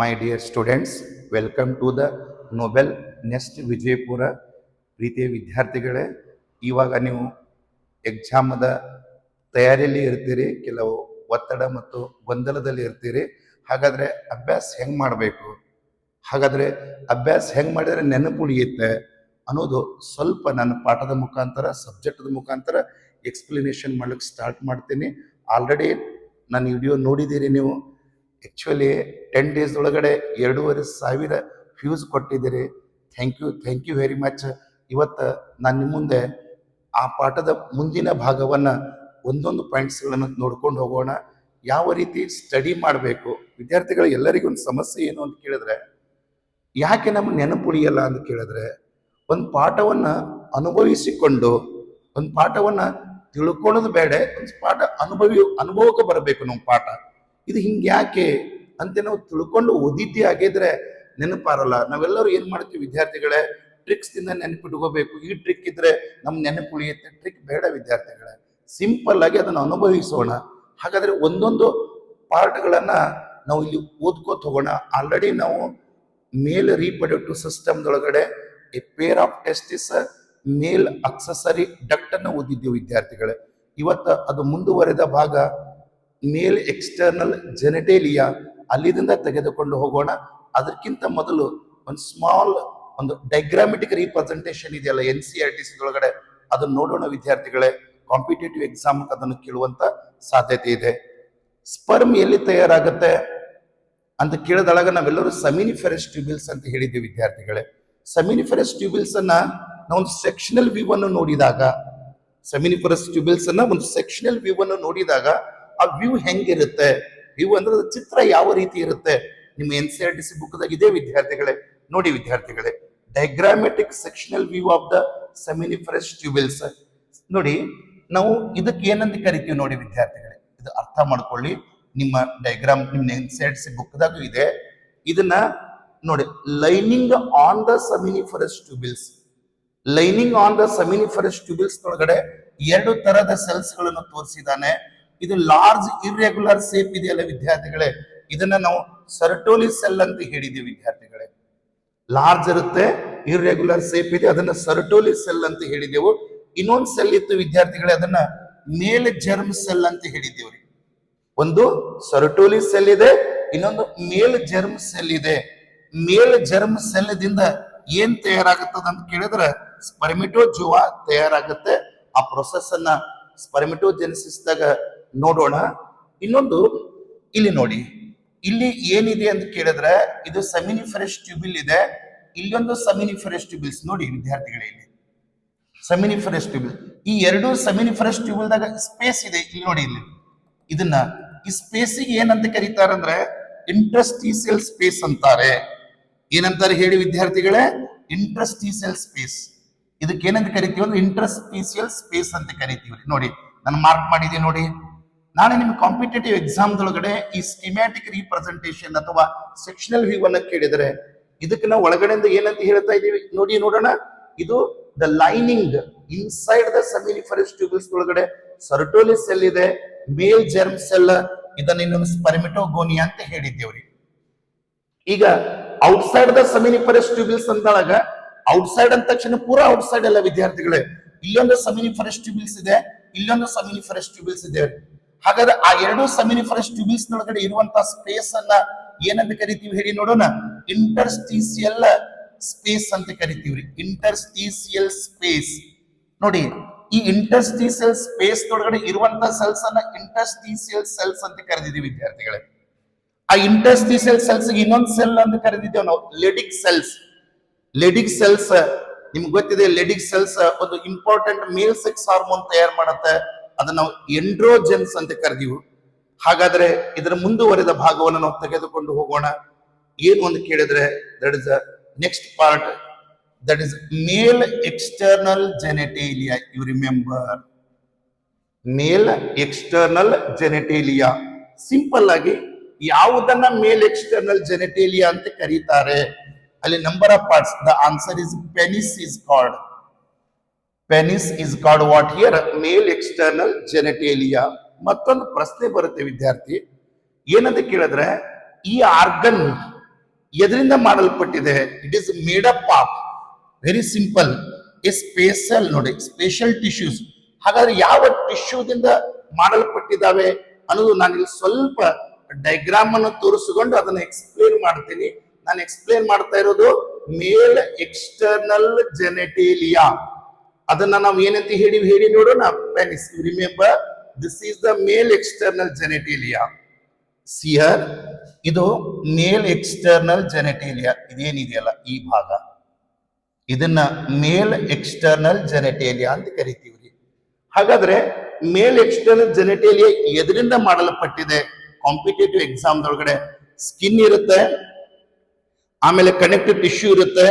My dear students, welcome to the Nobel Nest Vijayapura. ಪ್ರೀತಿಯ ವಿದ್ಯಾರ್ಥಿಗಳೇ, ಇವಾಗ ನೀವು ಎಕ್ಸಾಮದ ತಯಾರಿಯಲ್ಲಿ ಇರ್ತೀರಿ, ಕೆಲವು ಒತ್ತಡ ಮತ್ತು ಗೊಂದಲದಲ್ಲಿ ಇರ್ತೀರಿ. ಹಾಗಾದರೆ ಅಭ್ಯಾಸ ಹೆಂಗೆ ಮಾಡಬೇಕು, ಹಾಗಾದರೆ ಅಭ್ಯಾಸ ಹೆಂಗೆ ಮಾಡಿದರೆ ನೆನಪು ಉಳಿಯುತ್ತೆ ಅನ್ನೋದು ಸ್ವಲ್ಪ ನನ್ನ ಪಾಠದ ಮುಖಾಂತರ, ಸಬ್ಜೆಕ್ಟದ ಮುಖಾಂತರ ಎಕ್ಸ್ಪ್ಲನೇಷನ್ ಮಾಡ್ಲಿಕ್ಕೆ ಸ್ಟಾರ್ಟ್ ಮಾಡ್ತೀನಿ. ಆಲ್ರೆಡಿ ನನ್ನ ವಿಡಿಯೋ ನೋಡಿದ್ದೀರಿ ನೀವು. ಆ್ಯಕ್ಚುಲಿ 10 days ಒಳಗಡೆ 2,500 ವ್ಯೂಸ್ ಕೊಟ್ಟಿದ್ದೀರಿ. Thank you very much. ಇವತ್ತು ನಾನು ನಿಮ್ಮ ಮುಂದೆ ಆ ಪಾಠದ ಮುಂದಿನ ಭಾಗವನ್ನು ಒಂದೊಂದು ಪಾಯಿಂಟ್ಸ್ಗಳನ್ನು ನೋಡ್ಕೊಂಡು ಹೋಗೋಣ. ಯಾವ ರೀತಿ ಸ್ಟಡಿ ಮಾಡಬೇಕು. ವಿದ್ಯಾರ್ಥಿಗಳು ಎಲ್ಲರಿಗೂ ಒಂದು ಸಮಸ್ಯೆ ಏನು ಅಂತ ಕೇಳಿದ್ರೆ, ಯಾಕೆ ನಮ್ಗೆ ನೆನಪು ಉಳಿಯಲ್ಲ ಅಂತ ಕೇಳಿದ್ರೆ, ಒಂದು ಪಾಠವನ್ನು ಅನುಭವಿಸಿಕೊಂಡು, ಒಂದು ಪಾಠವನ್ನು ತಿಳ್ಕೊಳ್ಳೋದು ಬೇಡ, ಒಂದು ಪಾಠ ಅನುಭವಕ್ಕೆ ಬರಬೇಕು. ನಮ್ಮ ಪಾಠ ಇದು ಹಿಂಗೆ ಯಾಕೆ ಅಂತ ನಾವು ತಿಳ್ಕೊಂಡು ಓದಿದ್ದೇ ಆಗಿದ್ರೆ ನೆನಪಾರಲ್ಲ. ನಾವೆಲ್ಲರೂ ಏನು ಮಾಡ್ತೀವಿ ವಿದ್ಯಾರ್ಥಿಗಳೇ, ಟ್ರಿಕ್ಸ್ದಿಂದ ನೆನಪಿಟ್ಕೋಬೇಕು. ಈ ಟ್ರಿಕ್ ಇದ್ರೆ ನಮ್ಮ ನೆನಪು ಉಳಿಯುತ್ತೆ. ಟ್ರಿಕ್ ಬೇಡ ವಿದ್ಯಾರ್ಥಿಗಳೇ, ಸಿಂಪಲ್ ಆಗಿ ಅದನ್ನು ಅನುಭವಿಸೋಣ. ಹಾಗಾದ್ರೆ ಒಂದೊಂದು ಪಾರ್ಟ್ಗಳನ್ನು ನಾವು ಇಲ್ಲಿ ಓದ್ಕೋತ ಹೋಗೋಣ. ಆಲ್ರೆಡಿ ನಾವು ಮೇಲ್ ರೀಪ್ರೊಡಕ್ಟಿವ್ ಸಿಸ್ಟಮ್ದೊಳಗಡೆ a pair of testis male accessory duct ಅನ್ನು ಓದಿದ್ದೀವಿ ವಿದ್ಯಾರ್ಥಿಗಳೇ. ಇವತ್ತು ಅದು ಮುಂದುವರೆದ ಭಾಗ ಮೇಲ್ ಎಕ್ಸ್ಟರ್ನಲ್ ಜೆನೆಟೇಲಿಯಾ, ಅಲ್ಲಿಂದ ತೆಗೆದುಕೊಂಡು ಹೋಗೋಣ. ಅದಕ್ಕಿಂತ ಮೊದಲು ಒಂದು ಸ್ಮಾಲ್ ಒಂದು ಡೈಗ್ರಾಮೆಟಿಕ್ ರೀಪ್ರೆಸೆಂಟೇಷನ್ ಇದೆಯಲ್ಲ NCERT ಒಳಗಡೆ, ಅದನ್ನು ನೋಡೋಣ ವಿದ್ಯಾರ್ಥಿಗಳೇ. ಕಾಂಪಿಟೇಟಿವ್ ಎಕ್ಸಾಮ್ ಅದನ್ನು ಕೇಳುವಂತ ಸಾಧ್ಯತೆ ಇದೆ. ಸ್ಪರ್ಮ್ ಎಲ್ಲಿ ತಯಾರಾಗುತ್ತೆ ಅಂತ ಕೇಳಿದಾಗ ನಾವೆಲ್ಲರೂ ಸೆಮಿನಿಫೆರಸ್ ಟ್ಯೂಬಿಲ್ಸ್ ಅಂತ ಹೇಳಿದ್ದೀವಿ ವಿದ್ಯಾರ್ಥಿಗಳೇ. ಸೆಮಿನಿಫೆರಸ್ ಟ್ಯೂಬಿಲ್ಸ್ ಅನ್ನ ನಾವು ಒಂದು ಸೆಕ್ಷನಲ್ ವ್ಯೂ ಅನ್ನು ನೋಡಿದಾಗ, ಸೆಮಿನಿಫೆರಸ್ ಟ್ಯೂಬಿಲ್ಸ್ ಅನ್ನ ಒಂದು ಸೆಕ್ಷನಲ್ ವ್ಯೂ ಅನ್ನು ನೋಡಿದಾಗ ಆ ವ್ಯೂ ಹೆಂಗಿರುತ್ತೆ, ವ್ಯೂ ಅಂದ್ರೆ ಚಿತ್ರ ಯಾವ ರೀತಿ ಇರುತ್ತೆ, ನಿಮ್ಮ NCERT ಬುಕ್ದಾಗ ಇದೆ ವಿದ್ಯಾರ್ಥಿಗಳೇ. ನೋಡಿ ವಿದ್ಯಾರ್ಥಿಗಳೇ, ಡೈಗ್ರಾಮೆಟಿಕ್ sectional view of the seminiferous ಟ್ಯೂಬಿಲ್ಸ್. ನೋಡಿ, ನಾವು ಇದಕ್ಕೆ ಏನಂತ ಕರಿತೀವಿ ನೋಡಿ ವಿದ್ಯಾರ್ಥಿಗಳೇ, ಇದು ಅರ್ಥ ಮಾಡ್ಕೊಳ್ಳಿ. ನಿಮ್ಮ ಡೈಗ್ರಾಮ್ ನಿಮ್ಮ NCERT ಬುಕ್ದಾಗೂ ಇದೆ. ಇದನ್ನ ನೋಡಿ, lining on the seminiferous tubules. Lining on the seminiferous tubules ಒಳಗಡೆ 2 ತರದ ಸೆಲ್ಸ್ ಗಳನ್ನು ತೋರಿಸಿದ್ದಾನೆ. ಇದು ಲಾರ್ಜ್ ಇರ್ರೆಗ್ಯುಲರ್ ಶೇಪ್ ಇದೆಯಲ್ಲ ವಿದ್ಯಾರ್ಥಿಗಳೇ, ಇದನ್ನ ನಾವು ಸರ್ಟೋಲಿ ಸೆಲ್ ಅಂತ ಹೇಳಿದೀವಿ ವಿದ್ಯಾರ್ಥಿಗಳೇ. ಲಾರ್ಜ್ ಇರುತ್ತೆ, ಇರ್ರೆಗ್ಯುಲರ್ ಶೇಪ್ ಇದೆ, ಅದನ್ನ ಸರ್ಟೋಲಿ ಸೆಲ್ ಅಂತ ಹೇಳಿದೆವು. ಇನ್ನೊಂದು ಸೆಲ್ ಇತ್ತು ವಿದ್ಯಾರ್ಥಿಗಳೇ, ಅದನ್ನ ಮೇಲ್ ಜರ್ಮ್ ಸೆಲ್ ಅಂತ ಹೇಳಿದ್ದೇವ್ರಿ. ಒಂದು ಸರ್ಟೋಲಿ ಸೆಲ್ ಇದೆ, ಇನ್ನೊಂದು ಮೇಲ್ ಜರ್ಮ್ ಸೆಲ್ ಇದೆ. ಮೇಲ್ ಜರ್ಮ್ ಸೆಲ್ ದಿಂದ ಏನ್ ತಯಾರಾಗುತ್ತದೆ ಅಂತ ಕೇಳಿದ್ರೆ ಸ್ಪರ್ಮಿಟೋಜೋವಾ ತಯಾರಾಗುತ್ತೆ. ಆ ಪ್ರೊಸೆಸ್ ಅನ್ನ ಸ್ಪರ್ಮಿಟೋಜೆನಿಸಿಸ್ ದಾಗ ನೋಡೋಣ. ಇನ್ನೊಂದು ಇಲ್ಲಿ ನೋಡಿ, ಇಲ್ಲಿ ಏನಿದೆ ಅಂತ ಕೇಳಿದ್ರೆ ಇದು ಸೆಮಿನಿಫೆರಸ್ ಟ್ಯೂಬಿಲ್ ಇದೆ, ಇಲ್ಲೊಂದು ಸೆಮಿನಿಫೆರಸ್ ಟ್ಯೂಬಿಲ್ಸ್ ನೋಡಿ ವಿದ್ಯಾರ್ಥಿಗಳೇ. ಇಲ್ಲಿ ಸೆಮಿನಿಫೆರಸ್ ಟ್ಯೂಬಿಲ್, ಈ 2 ಸೆಮಿನಿಫೆರಸ್ ಟ್ಯೂಬಿಲ್ ದಾಗ ಸ್ಪೇಸ್ ಇದೆ. ಇಲ್ಲಿ ನೋಡಿ, ಇಲ್ಲಿ ಇದನ್ನ ಈ ಸ್ಪೇಸಿಗೆ ಏನಂತ ಕರೀತಾರಂದ್ರೆ ಇಂಟರ್ಸ್ಟೀಸಿಯಲ್ ಸ್ಪೇಸ್ ಅಂತಾರೆ. ಏನಂತಾರೆ ಹೇಳಿ ವಿದ್ಯಾರ್ಥಿಗಳೇ? ಇಂಟರ್ಸ್ಟೀಸಿಯಲ್ ಸ್ಪೇಸ್. ಇದಕ್ಕೆ ಏನಂತ ಕರಿತೀವಿ ಅಂದ್ರೆ ಇಂಟರ್ಸ್ಟೀಸಿಯಲ್ ಸ್ಪೇಸ್ ಅಂತ ಕರಿತೀವಿ. ನೋಡಿ, ನಾನು ಮಾರ್ಕ್ ಮಾಡಿದ್ದೀನಿ ನೋಡಿ. ನಾಳೆ ನಿಮ್ಗೆ ಕಾಂಪಿಟೇಟಿವ್ ಎಕ್ಸಾಮ್ದೊಳಗಡೆ ಈ ಸ್ಕಿಮ್ಯಾಟಿಕ್ ರೀಪ್ರೆಸೆಂಟೇಷನ್ ಅಥವಾ ಸೆಕ್ಷನಲ್ ವ್ಯೂ ಅನ್ನ ಕೇಳಿದ್ರೆ ಇದಕ್ಕೆ ನಾವು ಒಳಗಡೆಯಿಂದ ಏನಂತ ಹೇಳ್ತಾ ಇದೀವಿ ನೋಡಿ, ನೋಡೋಣ. ಇದು the lining inside the seminiferous tubules ಒಳಗಡೆ ಸರ್ಟೋಲಿ ಸೆಲ್ ಇದೆ, ಮೇಲ್ ಜರ್ಮ್ ಸೆಲ್, ಇದನ್ನ ಇನ್ನೊಂದು ಸ್ಪರ್ಮಿಟೋಗೋನಿಯಾ ಅಂತ ಹೇಳಿದ್ದೇವ್ರಿ. ಈಗ ಔಟ್ಸೈಡ್ ದ ಸೆಮಿನಿಫೆರಸ್ ಟ್ಯೂಬಿಲ್ಸ್ ಅಂದಾಗ, ಔಟ್ಸೈಡ್ ಅಂದ ತಕ್ಷಣ ಪೂರಾ ಔಟ್ಸೈಡ್ ಅಲ್ಲ ವಿದ್ಯಾರ್ಥಿಗಳೇ. ಇಲ್ಲೊಂದು ಸೆಮಿನಿಫೆರಸ್ ಟ್ಯೂಬಿಲ್ಸ್ ಇದೆ, ಇಲ್ಲೊಂದು ಸೆಮಿನಿಫೆರಸ್ ಟ್ಯೂಬಿಲ್ಸ್ ಇದೆ. ಹಾಗಾದ್ರೆ ಆ 2 ಸೆಮಿನಿಫೆರಸ್ ಟ್ಯೂಬಿಲ್ಸ್ ನೊಳಗಡೆ ಇರುವಂತಹ ಸ್ಪೇಸ್ ಅನ್ನ ಏನಂತ ಕರಿತೀವಿ ಹೇಳಿ ನೋಡೋಣ? ಇಂಟರ್ಸ್ಟೀಸಿಯಲ್ ಸ್ಪೇಸ್ ಅಂತ ಕರಿತೀವ್ರಿ. ಇಂಟರ್ಸ್ಟೀಸಿಯಲ್ ಸ್ಪೇಸ್. ನೋಡಿ, ಈ ಇಂಟರ್ಸ್ಟೀಸಿಯಲ್ ಸ್ಪೇಸ್ ನೊಳಗಡೆ ಇರುವಂತಹ ಸೆಲ್ಸ್ ಅನ್ನ ಇಂಟರ್ಸ್ಟೀಸಿಯಲ್ ಸೆಲ್ಸ್ ಅಂತ ಕರೆದಿದ್ದೀವಿ ವಿದ್ಯಾರ್ಥಿಗಳೇ. ಆ ಇಂಟರ್ಸ್ಟೀಸಿಯಲ್ ಸೆಲ್ಸ್ ಇನ್ನೊಂದು ಸೆಲ್ ಅಂತ ಕರೆದಿದ್ದೇವೆ ನಾವು ಲೆಡಿಕ್ ಸೆಲ್ಸ್. ಲೆಡಿಕ್ ಸೆಲ್ಸ್ ನಿಮ್ಗೆ ಗೊತ್ತಿದೆ, ಲೆಡಿಕ್ ಸೆಲ್ಸ್ ಒಂದು ಇಂಪಾರ್ಟೆಂಟ್ ಮೇಲ್ ಸೆಕ್ಸ್ ಹಾರ್ಮೋನ್ ತಯಾರು ಮಾಡುತ್ತೆ, ಅದನ್ನ ನಾವು ಎಂಡ್ರೋಜೆನ್ಸ್ ಅಂತ ಕರೆದೀವಿ. ಹಾಗಾದ್ರೆ ಇದರ ಮುಂದುವರೆದ ಭಾಗವನ್ನು ನಾವು ತೆಗೆದುಕೊಂಡು ಹೋಗೋಣ. ಏನು ಅಂತ ಕೇಳಿದ್ರೆ, that is next part, that is male external genitalia. You remember male external genitalia. Simple ಆಗಿ ಯಾವುದನ್ನ ಮೇಲ್ ಎಕ್ಸ್ಟರ್ನಲ್ ಜೆನೆಟೇಲಿಯಾ ಅಂತ ಕರೀತಾರೆ? ಅಲ್ಲಿ number of parts. The answer is penis is called. Penis is called what here? Male external genitalia. ಮತ್ತೊಂದು ಪ್ರಶ್ನೆ ಬರುತ್ತೆ ವಿದ್ಯಾರ್ಥಿ, ಏನಂತ ಕೇಳಿದ್ರೆ, ಈ ಆರ್ಗನ್ ಎದರಿಂದ ಮಾಡಲ್ಪಟ್ಟಿದೆ? It is made up of very simple A spatial, ನೋಡಿ ಸ್ಪೇಷಲ್ ಟಿಶ್ಯೂಸ್. ಹಾಗಾದ್ರೆ ಯಾವ ಟಿಶ್ಯೂದಿಂದ ಮಾಡಲ್ಪಟ್ಟಿದ್ದಾವೆ ಅನ್ನೋದು ನಾನು ಇಲ್ಲಿ ಸ್ವಲ್ಪ ಡೈಗ್ರಾಮ್ ಅನ್ನು ತೋರಿಸಿಕೊಂಡು ಅದನ್ನ ಎಕ್ಸ್ಪ್ಲೇನ್ ಮಾಡ್ತೀನಿ. ನಾನು ಎಕ್ಸ್ಪ್ಲೇನ್ ಮಾಡ್ತಾ ಇರೋದು ಮೇಲ್ ಎಕ್ಸ್ಟರ್ನಲ್ ಜೆನೆಟೇಲಿಯಾ. ಅದನ್ನ ನಾವು ಏನಂತ ಹೇಳಿ ನೋಡೋಣ. Penis, remember this is the male external genitalia. See here ಇದು ಮೇಲ್ ಎಕ್ಸ್ಟರ್ನಲ್ ಜೆನೆಟೇಲಿಯಾ. ಇದೇನಿದೆಯಲ್ಲ ಈ ಭಾಗ, ಇದನ್ನ ಮೇಲ್ ಎಕ್ಸ್ಟರ್ನಲ್ ಜೆನೆಟೇಲಿಯಾ ಅಂತ ಕರಿತೀವಿ. ಹಾಗಾದ್ರೆ ಮೇಲ್ ಎಕ್ಸ್ಟರ್ನಲ್ ಜೆನೆಟೇಲಿಯಾ ಎದರಿಂದ ಮಾಡಲ್ಪಟ್ಟಿದೆ? ಕಾಂಪಿಟೇಟಿವ್ ಎಕ್ಸಾಮ್ ಒಳಗಡೆ ಸ್ಕಿನ್ ಇರುತ್ತೆ, ಆಮೇಲೆ ಕನೆಕ್ಟಿವ್ ಟಿಶ್ಯೂ ಇರುತ್ತೆ,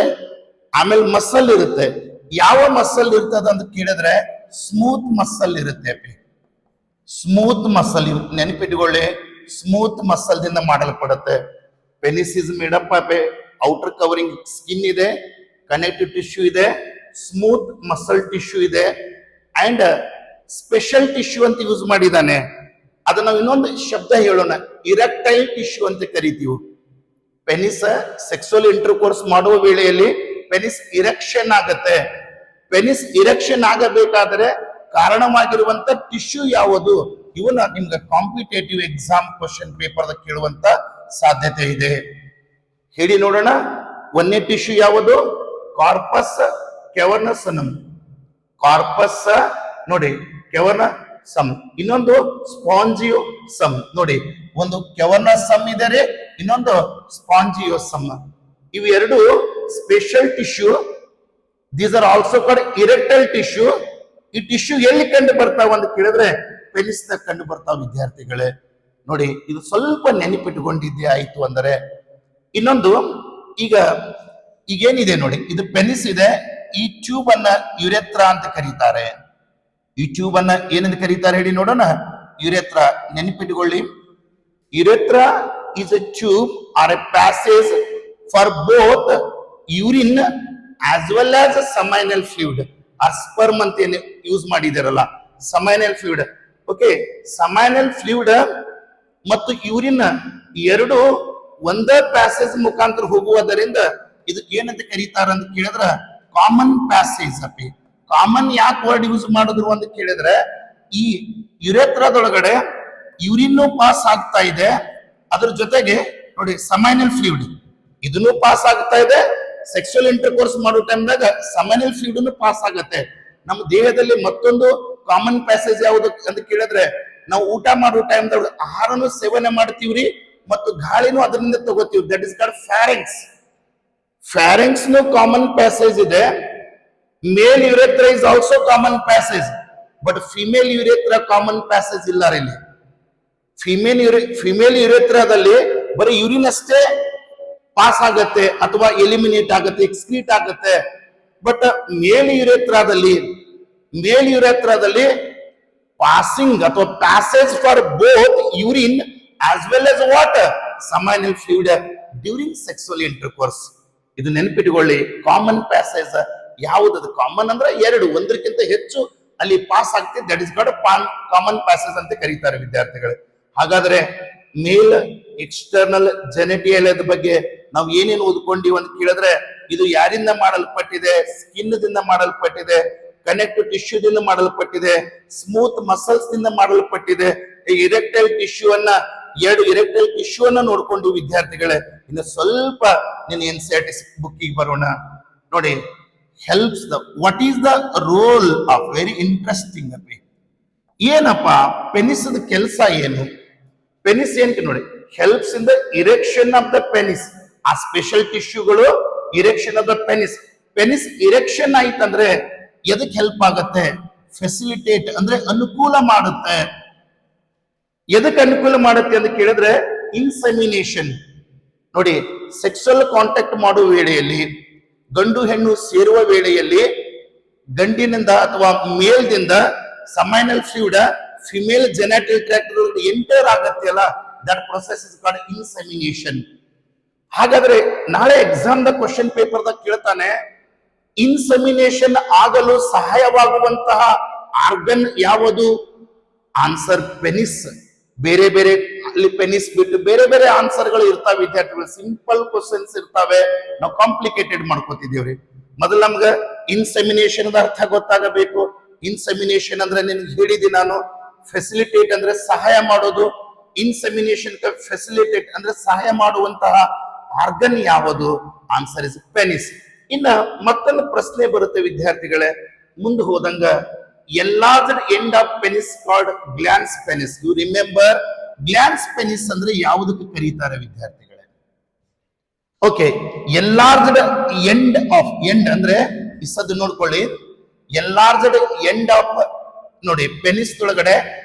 ಆಮೇಲೆ ಮಸಲ್ ಇರುತ್ತೆ. ಯಾವ ಮಸಲ್ ಇರ್ತದ ಅಂತ ಕೇಳಿದ್ರೆ ಸ್ಮೂತ್ ಮಸಲ್ ಇರುತ್ತೆ. ಸ್ಮೂತ್ ಮಸಲ್ ನೆನಪಿಟ್ಕೊಳ್ಳಿ, ಸ್ಮೂತ್ ಮಸಲ್ ದಿಂದ ಮಾಡಲ್ಪಡುತ್ತೆ. Penis is made up of outer covering skin ಇದೆ, ಕನೆಕ್ಟಿವ್ ಟಿಶ್ಯೂ ಇದೆ, ಸ್ಮೂತ್ ಮಸಲ್ ಟಿಶ್ಯೂ ಇದೆ, ಅಂಡ್ ಸ್ಪೆಷಲ್ ಟಿಶ್ಯೂ ಅಂತ ಯೂಸ್ ಮಾಡಿದ್ದಾನೆ. ಅದನ್ನ ನಾವು ಇನ್ನೊಂದು ಶಬ್ದ ಹೇಳೋಣ, ಇರೆಕ್ಟೈಲ್ ಟಿಶ್ಯೂ ಅಂತ ಕರಿತೀವಿ. ಪೆನಿಸ್ ಸೆಕ್ಸುವಲ್ ಇಂಟರ್ಕೋರ್ಸ್ ಮಾಡುವ ವೇಳೆಯಲ್ಲಿ ಪೆನಿಸ್ ಇರೆಕ್ಷನ್ ಆಗತ್ತೆ. ಪೆನಿಸ್ ಇರೆಕ್ಷನ್ ಆಗಬೇಕಾದ್ರೆ ಕಾರಣವಾಗಿರುವಂತ ಟಿಶ್ಯೂ ಯಾವುದು? ಇವನ್ನ ನಿಮ್ಗೆ ಕಾಂಪಿಟೇಟಿವ್ ಎಕ್ಸಾಮ್ ಕ್ವಶನ್ ಪೇಪರ್ ಕೇಳುವಂತ ಸಾಧ್ಯತೆ ಇದೆ. ಹೇಳಿ ನೋಡೋಣ. ಒಂದನೇ ಟಿಶ್ಯೂ ಯಾವುದು? ಕಾರ್ಪಸ್ ಕ್ಯಾವರ್ನಸಮ್. ಕಾರ್ಪಸ್ ನೋಡಿ ಕ್ಯಾವರ್ನಸಮ್. ಇನ್ನೊಂದು ಸ್ಪಾಂಜಿಯೋಸಮ್. ನೋಡಿ, ಒಂದು ಕ್ಯಾವರ್ನಸಮ್ ಇದೆ ರೀ, ಇನ್ನೊಂದು ಸ್ಪಾಂಜಿಯೋಸಮ್. ಇವು ಎರಡು special tissue. These are also called erectile tissue. ಈ ಟಿಶ್ಯೂ ಎಲ್ಲಿ ಕಂಡು ಬರ್ತಾವ ಅಂತ ಕೇಳಿದ್ರೆ ಪೆನಿಸ್ ಕಂಡು ಬರ್ತಾವ ವಿದ್ಯಾರ್ಥಿಗಳೇ. ನೋಡಿ, ಇದು ಸ್ವಲ್ಪ ನೆನಪಿಟ್ಟುಕೊಂಡಿದ್ದೆ ಆಯ್ತು ಅಂದರೆ. ಇನ್ನೊಂದು ಈಗೇನಿದೆ ನೋಡಿ, ಇದು ಪೆನಿಸ್ ಇದೆ. ಈ ಟ್ಯೂಬ್ ಅನ್ನ ಯುರೆತ್ರಾ ಅಂತ ಕರೀತಾರೆ. ಈ ಟ್ಯೂಬ್ ಅನ್ನ ಏನಂತ ಕರೀತಾರೆ ಹೇಳಿ ನೋಡೋಣ. ಯುರೆತ್ರಾ. ನೆನಪಿಟ್ಟುಕೊಳ್ಳಿ, urethra is a tube or a passage for both urine as well as seminal fluid. ಆ ಸ್ಪರ್ಮ್ ಅಂತ ಏನು ಯೂಸ್ ಮಾಡಿದಾರಲ್ಲ, seminal fluid. Okay, seminal fluid ಮತ್ತು ಯೂರಿನ್ ಎರಡು ಒಂದೇ ಪ್ಯಾಸೇಜ್ ಮುಖಾಂತರ ಹೋಗುವುದರಿಂದ ಇದಕ್ಕೆ ಏನಂತ ಕರೀತಾರ ಅಂತ ಕೇಳಿದ್ರ ಕಾಮನ್ ಪ್ಯಾಸೇಜ್. ಅಪ್ಪಿ ಕಾಮನ್ ಯಾಕೆ ವರ್ಡ್ ಯೂಸ್ ಮಾಡಿದ್ರು ಅಂತ ಕೇಳಿದ್ರೆ, ಈ ಯುರೆತ್ರಾದೊಳಗಡೆ ಯೂರಿನ್ ಪಾಸ್ ಆಗ್ತಾ ಇದೆ, ಅದ್ರ ಜೊತೆಗೆ ನೋಡಿ ಸಮೈನಲ್ ಫ್ಲೂಯಿಡ್ ಇದನ್ನು ಪಾಸ್ ಆಗ್ತಾ ಇದೆ. ಸೆಕ್ಸುವಲ್ ಇಂಟರ್ಕೋರ್ಸ್ ಮಾಡೋ ಟೈಮ್ದಾಗ ಸಮೈನಲ್ ಫ್ಲೂಯಿಡ್ ಪಾಸ್ ಆಗತ್ತೆ. ನಮ್ಮ ದೇಹದಲ್ಲಿ ಮತ್ತೊಂದು ಕಾಮನ್ ಪ್ಯಾಸೇಜ್ ಯಾವುದು ಅಂತ ಕೇಳಿದ್ರೆ, ನಾವು ಊಟ ಮಾಡೋ ಟೈಮ್ದಾಗ ಆಹಾರನು ಸೇವನೆ ಮಾಡ್ತೀವ್ರಿ ಮತ್ತು ಗಾಳಿನೂ ಅದರಿಂದ ತಗೋತೀವಿ. That is called pharynx. Pharynx ನು ಕಾಮನ್ ಪ್ಯಾಸೇಜ್ ಇದೆ. Male urethra is also common passage, but female urethra common passage ಇಲ್ಲ ಇಲ್ಲಿ. ಫಿಮೇಲ್ ಯುರೆತ್ರಾದಲ್ಲಿ ಬರೀ ಯೂರಿನ್ ಅಷ್ಟೇ ಪಾಸ್ ಆಗತ್ತೆ ಅಥವಾ ಎಲಿಮಿನೇಟ್ ಆಗತ್ತೆ, ಎಕ್ಸ್ಕ್ರೀಟ್ ಆಗತ್ತೆ. ಬಟ್ ಮೇಲ್ ಯುರೆತ್ರಾದಲ್ಲಿ ಪಾಸಿಂಗ್ ಅಥವಾ passage for both urine as well as water seminal fluid during sexual intercourse. ಇದು ನೆನಪಿಟ್ಟುಕೊಳ್ಳಿ. ಕಾಮನ್ ಪ್ಯಾಸೇಜ್ ಯಾವುದದು? ಕಾಮನ್ ಅಂದ್ರೆ ಎರಡು, ಒಂದಕ್ಕಿಂತ ಹೆಚ್ಚು ಅಲ್ಲಿ ಪಾಸ್ ಆಗ್ತಿದೆ. That is called common passage ಅಂತ ಕರೀತಾರೆ ವಿದ್ಯಾರ್ಥಿಗಳು. ಹಾಗಾದ್ರೆ ಮೇಲ್ ಎಕ್ಸ್ಟರ್ನಲ್ ಜೆನೆಟೇಲಿಯಾದ ಬಗ್ಗೆ ನಾವು ಏನೇನು ಓದ್ಕೊಂಡಿವಿ ಅಂತ ಕೇಳಿದ್ರೆ, ಇದು ಯಾರಿಂದ ಮಾಡಲ್ಪಟ್ಟಿದೆ? ಸ್ಕಿನ್ ದಿಂದ ಮಾಡಲ್ಪಟ್ಟಿದೆ, ಕನೆಕ್ಟಿವ್ ಟಿಶ್ಯೂ ದಿಂದ ಮಾಡಲ್ಪಟ್ಟಿದೆ, ಸ್ಮೂತ್ ಮಸಲ್ಸ್ ದಿಂದ ಮಾಡಲ್ಪಟ್ಟಿದೆ. ಇರೆಕ್ಟೈಲ್ ಟಿಶ್ಯೂ ಅನ್ನ, ಎರಡು ಇರೆಕ್ಟೈಲ್ ಟಿಶ್ಯೂ ಅನ್ನ ನೋಡ್ಕೊಂಡು ವಿದ್ಯಾರ್ಥಿಗಳೇ, ಇನ್ನು ಸ್ವಲ್ಪ ನೀನು NCERT ಬುಕ್ಕಿಗೆ ಬರೋಣ. ನೋಡಿ, helps the what is the role of very interesting ಅಪ್ಪಿ. ಏನಪ್ಪ ಪೆನಿಸ್ ಕೆಲಸ ಏನು? ಪೆನಿಸ್ ಏನಕ್ಕೆ ನೋಡಿ, helps in the erection of the penis. ಆ ಸ್ಪೆಷಲ್ ಟಿಶ್ಯೂಗಳು erection of the penis. Penis erection ಆಯ್ತಂದ್ರೆ ಎದಕ್ಕೆ ಹೆಲ್ಪ್ ಆಗತ್ತೆ? ಫೆಸಿಲಿಟೇಟ್ ಅಂದ್ರೆ ಅನುಕೂಲ ಮಾಡುತ್ತೆ. ಎದಕ್ಕೆ ಅನುಕೂಲ ಮಾಡುತ್ತೆ ಅಂತ ಕೇಳಿದ್ರೆ ಇನ್ಸೆಮಿನೇಷನ್. ನೋಡಿ, ಸೆಕ್ಸುವಲ್ ಕಾಂಟ್ಯಾಕ್ಟ್ ಮಾಡುವ ವೇಳೆಯಲ್ಲಿ, ಗಂಡು ಹೆಣ್ಣು ಸೇರುವ ವೇಳೆಯಲ್ಲಿ ಗಂಡಿನಿಂದ ಅಥವಾ ಮೇಲ್ದಿಂದ seminal fluid female genital tract enter ಆಗತ್ತೆ ಅಲ್ಲ, that process is called insemination. ಹಾಗಾದ್ರೆ ನಾಳೆ ಎಕ್ಸಾಮ್ ದ ಕ್ವಶನ್ ಪೇಪರ್ ದಾಗ ಕೇಳ್ತಾನೆ, ಇನ್ಸೆಮಿನೇಷನ್ ಆಗಲು ಸಹಾಯವಾಗುವಂತಹ ಆರ್ಗನ್ ಯಾವುದು? Answer penis. ಬೇರೆ ಬೇರೆ ಅಲ್ಲಿ ಪೆನಿಸ್ ಬಿಟ್ಟು ಬೇರೆ ಬೇರೆ ಆನ್ಸರ್ಗಳು ಇರ್ತಾವೆ ವಿದ್ಯಾರ್ಥಿಗಳು. ಸಿಂಪಲ್ ಕ್ವಶನ್ಸ್ ಇರ್ತಾವೆ, ನಾವು ಕಾಂಪ್ಲಿಕೇಟೆಡ್ ಮಾಡ್ಕೋತಿದ್ದೀವ್ರಿ. ಮೊದಲು ನಮ್ಗೆ ಇನ್ಸೆಮಿನೇಷನ್ ಅರ್ಥ ಗೊತ್ತಾಗಬೇಕು. ಇನ್ಸೆಮಿನೇಷನ್ ಅಂದ್ರೆ ನಿನ್ಗೆ ಹೇಳಿದಿ ನಾನು, ಫೆಸಿಲಿಟೇಟ್ ಅಂದ್ರೆ ಸಹಾಯ ಮಾಡೋದು. ಇನ್ಸೆಮಿನೇಷನ್ ಫೆಸಿಲಿಟೇಟ್ ಅಂದ್ರೆ ಸಹಾಯ ಮಾಡುವಂತಹ ಆರ್ಗನ್ ಯಾವುದು? Answer is penis. ಇನ್ನ ಮತ್ತೊಂದು ಪ್ರಶ್ನೆ ಬರುತ್ತೆ ವಿದ್ಯಾರ್ಥಿಗಳೇ, ಮುಂದೆ ಹೋದಂಗ ಎಲ್ಲಾದ್ರ end of penis called glans penis. You remember glans penis ಅಂದ್ರೆ ಯಾವುದಕ್ಕೆ ಕರೀತಾರೆ ವಿದ್ಯಾರ್ಥಿಗಳೇ? Okay, enlarged end of, end ಅಂದ್ರೆ ಇಸದ್ದು ನೋಡ್ಕೊಳ್ಳಿ, ಎಲ್ಲಾರ್ಜಡ್ ಎಂಡ್ ಆಫ್ ನೋಡಿ ಪೆನಿಸ್ ಒಳಗಡೆ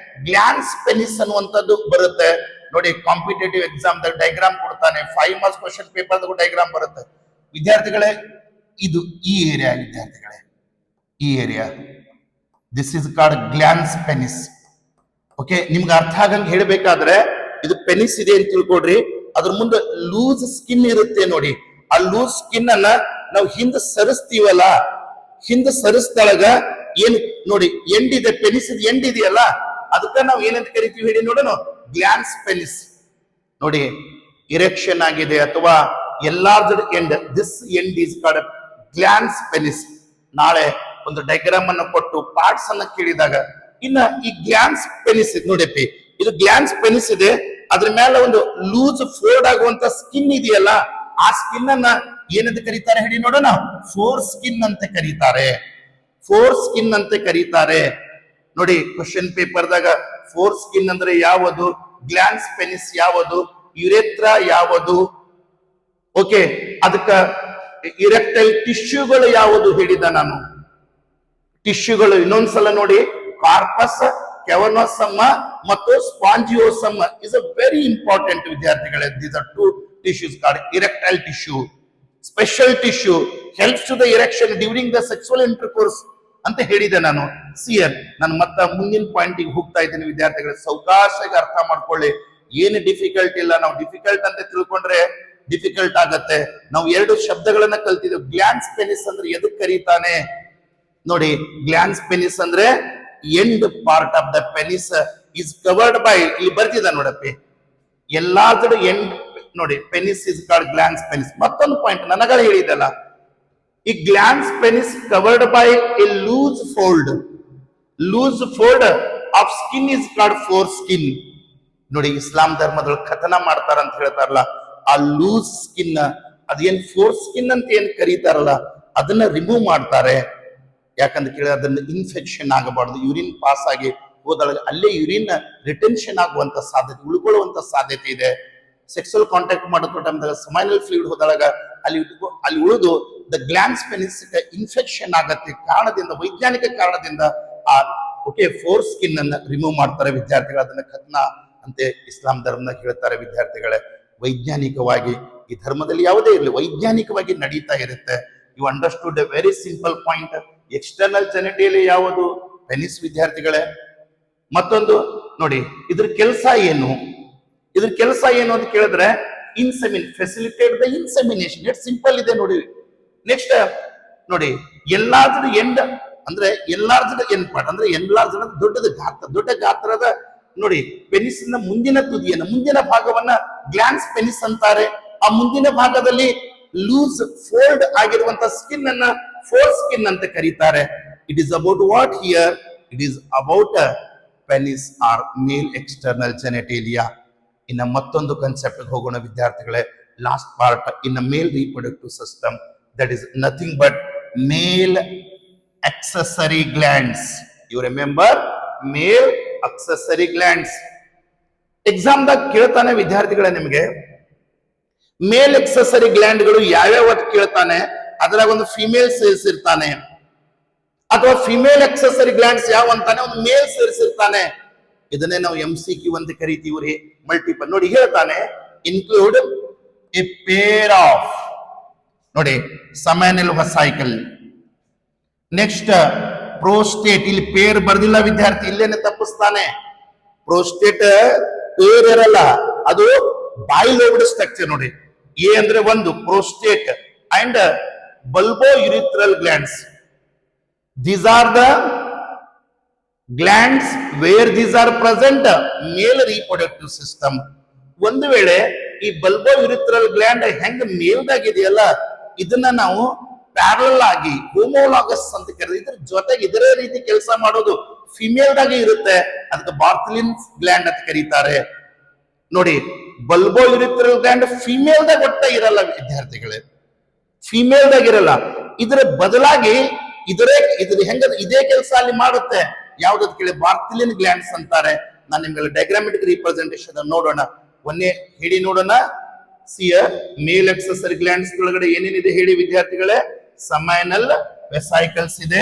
ಗ್ಲಾನ್ಸ್ ಪೆನಿಸ್ ಅನ್ನುವಂಥದ್ದು ಬರುತ್ತೆ ನೋಡಿ. ಕಾಂಪಿಟೇಟಿವ್ ಎಕ್ಸಾಮ್ ಡೈಗ್ರಾಮ್ ಕೊಡ್ತಾನೆ, 5 ಮಾರ್ಕ್ಸ್ ಕ್ವಶನ್ ಪೇಪರ್ ಡೈಗ್ರಾಮ್ ಬರುತ್ತೆ ವಿದ್ಯಾರ್ಥಿಗಳೇ. ಇದು ಈ ಏರಿಯಾ ವಿದ್ಯಾರ್ಥಿಗಳೇ, ಈ area, this is called glans penis. Okay, ನಿಮ್ಗೆ ಅರ್ಥ ಆಗಂಗೆ ಹೇಳ್ಬೇಕಾದ್ರೆ ಇದು ಪೆನಿಸ್ ಇದೆ ಅಂತ ತಿಳ್ಕೊಡ್ರಿ. ಅದ್ರ ಮುಂದೆ ಲೂಸ್ ಸ್ಕಿನ್ ಇರುತ್ತೆ ನೋಡಿ. ಆ ಲೂಸ್ ಸ್ಕಿನ್ ಅನ್ನ ನಾವು ಹಿಂದೆ ಸರಿಸ್ತೀವಲ್ಲ, ಹಿಂದೆ ಸರಿಸ್ದೊಳಗ ಏನ್ ನೋಡಿ ಎಂಡ್ ಇದೆ, ಪೆನಿಸ್ ಎಂಡ್ ಇದೆಯಲ್ಲ, ಅದಕ್ಕ ನಾವು ಏನಂತ ಕರಿತೀವಿ ಹೇಳಿ ನೋಡೋಣ? Glans penis. ನೋಡಿ, ಇರೆಕ್ಷನ್ ಆಗಿದೆ ಅಥವಾ enlarged end, this end is called glans penis. ನಾಳೆ ಒಂದು ಡೈಗ್ರಾಮ್ ಅನ್ನು ಕೊಟ್ಟು ಪಾರ್ಟ್ಸ್ ಅನ್ನ ಕೇಳಿದಾಗ, ಇನ್ನ ಈ ಗ್ಲಾನ್ಸ್ ಪೆನಿಸ್ ನೋಡಪ್ಪಿ, ಇದು ಗ್ಲಾನ್ಸ್ ಪೆನಿಸ್ ಇದೆ, ಅದ್ರ ಮೇಲೆ ಒಂದು ಲೂಸ್ ಫೋಲ್ಡ್ ಆಗುವಂತ ಸ್ಕಿನ್ ಇದೆಯಲ್ಲ, ಆ ಸ್ಕಿನ್ ಅನ್ನ ಏನಂತ ಕರೀತಾರೆ ಹೇಳಿ ನೋಡೋಣ? ಫೋರ್ ಸ್ಕಿನ್ ಅಂತ ಕರೀತಾರೆ. ಫೋರ್ ಸ್ಕಿನ್ ಅಂತ ಕರೀತಾರೆ ನೋಡಿ. ಕ್ವಶನ್ ಪೇಪರ್ದಾಗ ಫೋರ್ ಸ್ಕಿನ್ ಅಂದ್ರೆ ಯಾವುದು, ಗ್ಲಾನ್ಸ್ ಪೆನಿಸ್ ಯಾವುದು, ಯುರೆತ್ರಾ ಯಾವುದು, ಓಕೆ, ಅದಕ್ಕ ಇರೆಕ್ಟೈಲ್ ಟಿಶ್ಯೂಗಳು ಯಾವುದು ಹೇಳಿದ ನಾನು. ಟಿಶ್ಯೂಗಳು ಇನ್ನೊಂದ್ಸಲ ನೋಡಿ, ಕಾರ್ಪಸ್ ಕ್ಯಾವರ್ನೋಸಮ್ ಮತ್ತು ಸ್ಪಾಂಜಿಯೋಸಮ್ ಇಸ್ ಅ ವೆರಿ ಇಂಪಾರ್ಟೆಂಟ್ ವಿದ್ಯಾರ್ಥಿಗಳೇ. These are 2 tissues called erectile tissue. Special tissue helps to the erection during the sexual intercourse ಅಂತ ಹೇಳಿದೆ ನಾನು. ಸಿಯರ್ ನಾನು ಮತ್ತೆ ಮುಂದಿನ ಪಾಯಿಂಟಿಗೆ ಹೋಗ್ತಾ ಇದ್ದೀನಿ ವಿದ್ಯಾರ್ಥಿಗಳೇ, ಸಾವಕಾಶವಾಗಿ ಅರ್ಥ ಮಾಡ್ಕೊಳ್ಳಿ. ಏನು ಡಿಫಿಕಲ್ಟ್ ಇಲ್ಲ, ನಾವು ಡಿಫಿಕಲ್ಟ್ ಅಂತ ತಿಳ್ಕೊಂಡ್ರೆ ಡಿಫಿಕಲ್ಟ್ ಆಗತ್ತೆ. ನಾವು 2 ಶಬ್ದಗಳನ್ನ ಕಲ್ತಿದ್ದೇವೆ. ಗ್ಲಾನ್ಸ್ ಪೆನಿಸ್ ಅಂದ್ರೆ ಎದಕ್ ಕರೀತಾನೆ ನೋಡಿ. ಗ್ಲಾನ್ಸ್ ಪೆನಿಸ್ ಅಂದ್ರೆ end part of the penis is covered by, ಇಲ್ಲಿ ಬರ್ತಿದ ನೋಡಪ್ಪಿ, ಎಲ್ಲಾದ್ರೂ ಎಂಡ್ ನೋಡಿ, penis is called glans penis. ಮತ್ತೊಂದು ಪಾಯಿಂಟ್ ನನಗಳ ಹೇಳಿದಲ್ಲ, ಈ glans penis covered by a loose fold, loose fold of skin is called foreskin. ನೋಡಿ, ಇಸ್ಲಾಂ ಧರ್ಮದೊಳಗೆ ಖತನ ಮಾಡ್ತಾರ ಅಂತ ಹೇಳ್ತಾರಲ್ಲ, ಆ ಲೂಸ್ ಸ್ಕಿನ್ ಅದೇನ್ ಫೋರ್ ಸ್ಕಿನ್ ಅಂತ ಏನ್ ಕರೀತಾರಲ್ಲ, ಅದನ್ನ ರಿಮೂವ್ ಮಾಡ್ತಾರೆ. ಯಾಕಂತ ಕೇಳಿದ್ರೆ ಅದನ್ನ ಇನ್ಫೆಕ್ಷನ್ ಆಗಬಾರ್ದು. ಯೂರಿನ್ ಪಾಸ್ ಆಗಿ ಹೋದೊಳಗೆ ಅಲ್ಲೇ ಯೂರಿನ್ ರಿಟೆನ್ಷನ್ ಆಗುವಂತ ಸಾಧ್ಯತೆ, ಉಳ್ಕೊಳ್ಳುವಂತ ಸಾಧ್ಯತೆ ಇದೆ. ಸೆಕ್ಸುವಲ್ ಕಾಂಟ್ಯಾಕ್ಟ್ ಮಾಡೋ ಟೈಮ್ದಾಗ ಸಮೈನಲ್ ಫ್ಲೂಯಿಡ್ ಹೋದಾಗ ಅಲ್ಲಿ ಉಳಿದು ದ ಗ್ಲಾನ್ಸ್ ಪೆನಿಸ್ ಇನ್ಫೆಕ್ಷನ್ ಆಗತ್ತೆ. ಕಾರಣದಿಂದ, ವೈಜ್ಞಾನಿಕ ಕಾರಣದಿಂದ ಆ ಓಕೆ ಫೋರ್ ಸ್ಕಿನ್ ಅನ್ನ ರಿಮೂವ್ ಮಾಡ್ತಾರೆ ವಿದ್ಯಾರ್ಥಿಗಳು. ಅದನ್ನ ಖತ್ನ ಅಂತೆ ಇಸ್ಲಾಂ ಧರ್ಮದಾಗ ಹೇಳ್ತಾರೆ ವಿದ್ಯಾರ್ಥಿಗಳೇ. ವೈಜ್ಞಾನಿಕವಾಗಿ ಈ ಧರ್ಮದಲ್ಲಿ ಯಾವುದೇ ಇರಲಿ ವೈಜ್ಞಾನಿಕವಾಗಿ ನಡೀತಾ ಇರುತ್ತೆ. You understood a very simple point. External genitalia ಯಾವುದು? ಪೆನಿಸ್ ವಿದ್ಯಾರ್ಥಿಗಳೇ. ಮತ್ತೊಂದು ನೋಡಿ, ಇದ್ರ ಕೆಲಸ ಏನು, ಇದ್ರ ಕೆಲಸ ಏನು ಅಂತ ಕೇಳಿದ್ರೆ ಫೆಸಿಲಿಟೇಟ್ ದ ಇನ್ಸೆಮಿನೇಷನ್. ಎಷ್ಟು ಸಿಂಪಲ್ ಇದೆ ನೋಡಿ. ನೆಕ್ಸ್ಟ್ ನೋಡಿ, ಎಲ್ಲಾದ್ರೂ ಎಂಡ್ ಅಂದ್ರೆ ಎಲ್ಲಾರ್ಜದ ಎಂಡ್ ಪಾರ್ಟ್ ಅಂದ್ರೆ ಎಲ್ಲಾರ್ಜದ ದೊಡ್ಡದ ಗಾತ್ರ, ದೊಡ್ಡ ಗಾತ್ರದ ನೋಡಿ ಪೆನಿಸ್ನ ಮುಂದಿನ ತುದಿಯನ್ನ, ಮುಂದಿನ ಭಾಗವನ್ನ ಗ್ಲಾನ್ಸ್ ಪೆನಿಸ್ ಅಂತಾರೆ. ಆ ಮುಂದಿನ ಭಾಗದಲ್ಲಿ ಲೂಸ್ ಫೋಲ್ಡ್ ಆಗಿರುವಂತ ಸ್ಕಿನ್ ಅನ್ನ ಫೋರ್ ಸ್ಕಿನ್ ಅಂತ ಕರೀತಾರೆ. It is about what here? It is about penis or male external genitalia. ಇನ್ನ ಮತ್ತೊಂದು ಕಾನ್ಸೆಪ್ಟ್ ಹೋಗೋಣ ವಿದ್ಯಾರ್ಥಿಗಳೇ. Last part in male reproductive system, that is nothing but male accessory glands. You remember male accessory glands. Exam ದಾಗ ಕೇಳ್ತಾನೆ ವಿದ್ಯಾರ್ಥಿಗಳೇ, ನಿಮಗೆ ಮೇಲ್ accessory gland ಗಳು ಯಾವ್ಯಾವ ಕೇಳ್ತಾನೆ. ಅದ್ರಾಗ ಒಂದು ಫಿಮೇಲ್ ಸೇರಿಸಿರ್ತಾನೆ, ಅಥವಾ ಫಿಮೇಲ್ ಎಕ್ಸೆಸರಿ ಗ್ಲ್ಯಾಂಡ್ಸ್ ಯಾವ ಅಂತಾನೆ ಒಂದು ಮೇಲ್ ಸೇರಿಸಿರ್ತಾನೆ. ಇದನ್ನೇ ನಾವು MCQ ಅಂತ ಕರಿತೀವ್ರಿ. ಮಲ್ಟಿಪಲ್ ನೋಡಿ ಹೇಳ್ತಾನೆ, ಇನ್ಕ್ಲೂಡ್ ಎ ಪೇರ್ ಆಫ್ ನೋಡಿ ಸಮ್ಯಾನಲ್ ಸೈಕಲ್. ನೆಕ್ಸ್ಟ್ ಪ್ರೋಸ್ಟೇಟ್, ಇಲ್ಲಿ ಪೇರ್ ಬರ್ದಿಲ್ಲ ವಿದ್ಯಾರ್ಥಿ, ಇಲ್ಲೇನೆ ತಪ್ಪಿಸ್ತಾನೆ. ಪ್ರೋಸ್ಟೇಟ್ ಪೇರ್ ಇರಲ್ಲ, ಅದು ಬೈಲೋಬ್ಡ್ ಸ್ಟ್ರಕ್ಚರ್ ನೋಡಿ. ಎ ಅಂದ್ರೆ ಒಂದು prostate and bulbourethral glands. These are the glands where these are present male reproductive system. ಒಂದು ವೇಳೆ ಈ ಬಲ್ಬೋ ಯುರಿಥ್ರಲ್ ಗ್ಲ್ಯಾಂಡ್ ಹೆಂಗ್ ಮೇಲ್ದಾಗಿದೆಯಲ್ಲ, ಇದನ್ನ ನಾವು ಪ್ಯಾರಲಲ್ ಆಗಿ ಹೋಮೋಲಾಗಸ್ ಅಂತ ಕರೆದು ಇದ್ರ ಜೊತೆಗೆ ಇದರ ರೀತಿ ಕೆಲಸ ಮಾಡೋದು ಫಿಮೇಲ್ದಾಗೆ ಇರುತ್ತೆ, ಅದಕ್ಕೆ ಬಾರ್ಥಲಿನ್ ಗ್ಲ್ಯಾಂಡ್ ಅಂತ ಕರೀತಾರೆ. ನೋಡಿ, ಬಲ್ಬೋ ಯುರಿಥ್ರಲ್ ಗ್ಲ್ಯಾಂಡ್ ಫಿಮೇಲ್ದಾಗ ಒಟ್ಟ ಇರಲ್ಲ ವಿದ್ಯಾರ್ಥಿಗಳೇ, ಫಿಮೇಲ್ದಾಗ ಇರಲ್ಲ. ಇದರ ಬದಲಾಗಿ ಇದ್ರ ಹೆಂಗ ಇದೇ ಕೆಲಸ ಅಲ್ಲಿ ಮಾಡುತ್ತೆ. ಯಾವ್ದದ್ ಕೇಳಿ ಬಾರ್ಥಲಿನ್ ಗ್ಲ್ಯಾಂಡ್ಸ್ ಅಂತಾರೆ. ನಾನು ನಿಮ್ಗೆ ಡಯಾಗ್ರಾಮೆಟಿಕ್ ರಿಪ್ರೆಸೆಂಟೇಷನ್ ನೋಡೋಣ. ಒಂದೇ ಹೇಳಿ ನೋಡೋಣ. ಸಿಯ ಮೇಲ್ ಎಕ್ಸೆಸರಿ ಗ್ಲ್ಯಾಂಡ್ಸ್ ಒಳಗಡೆ ಏನೇನಿದೆ ಹೇಳಿ ವಿದ್ಯಾರ್ಥಿಗಳೇ? ಸಮೈನಲ್ ವೆಸೈಕಲ್ಸ್ ಇದೆ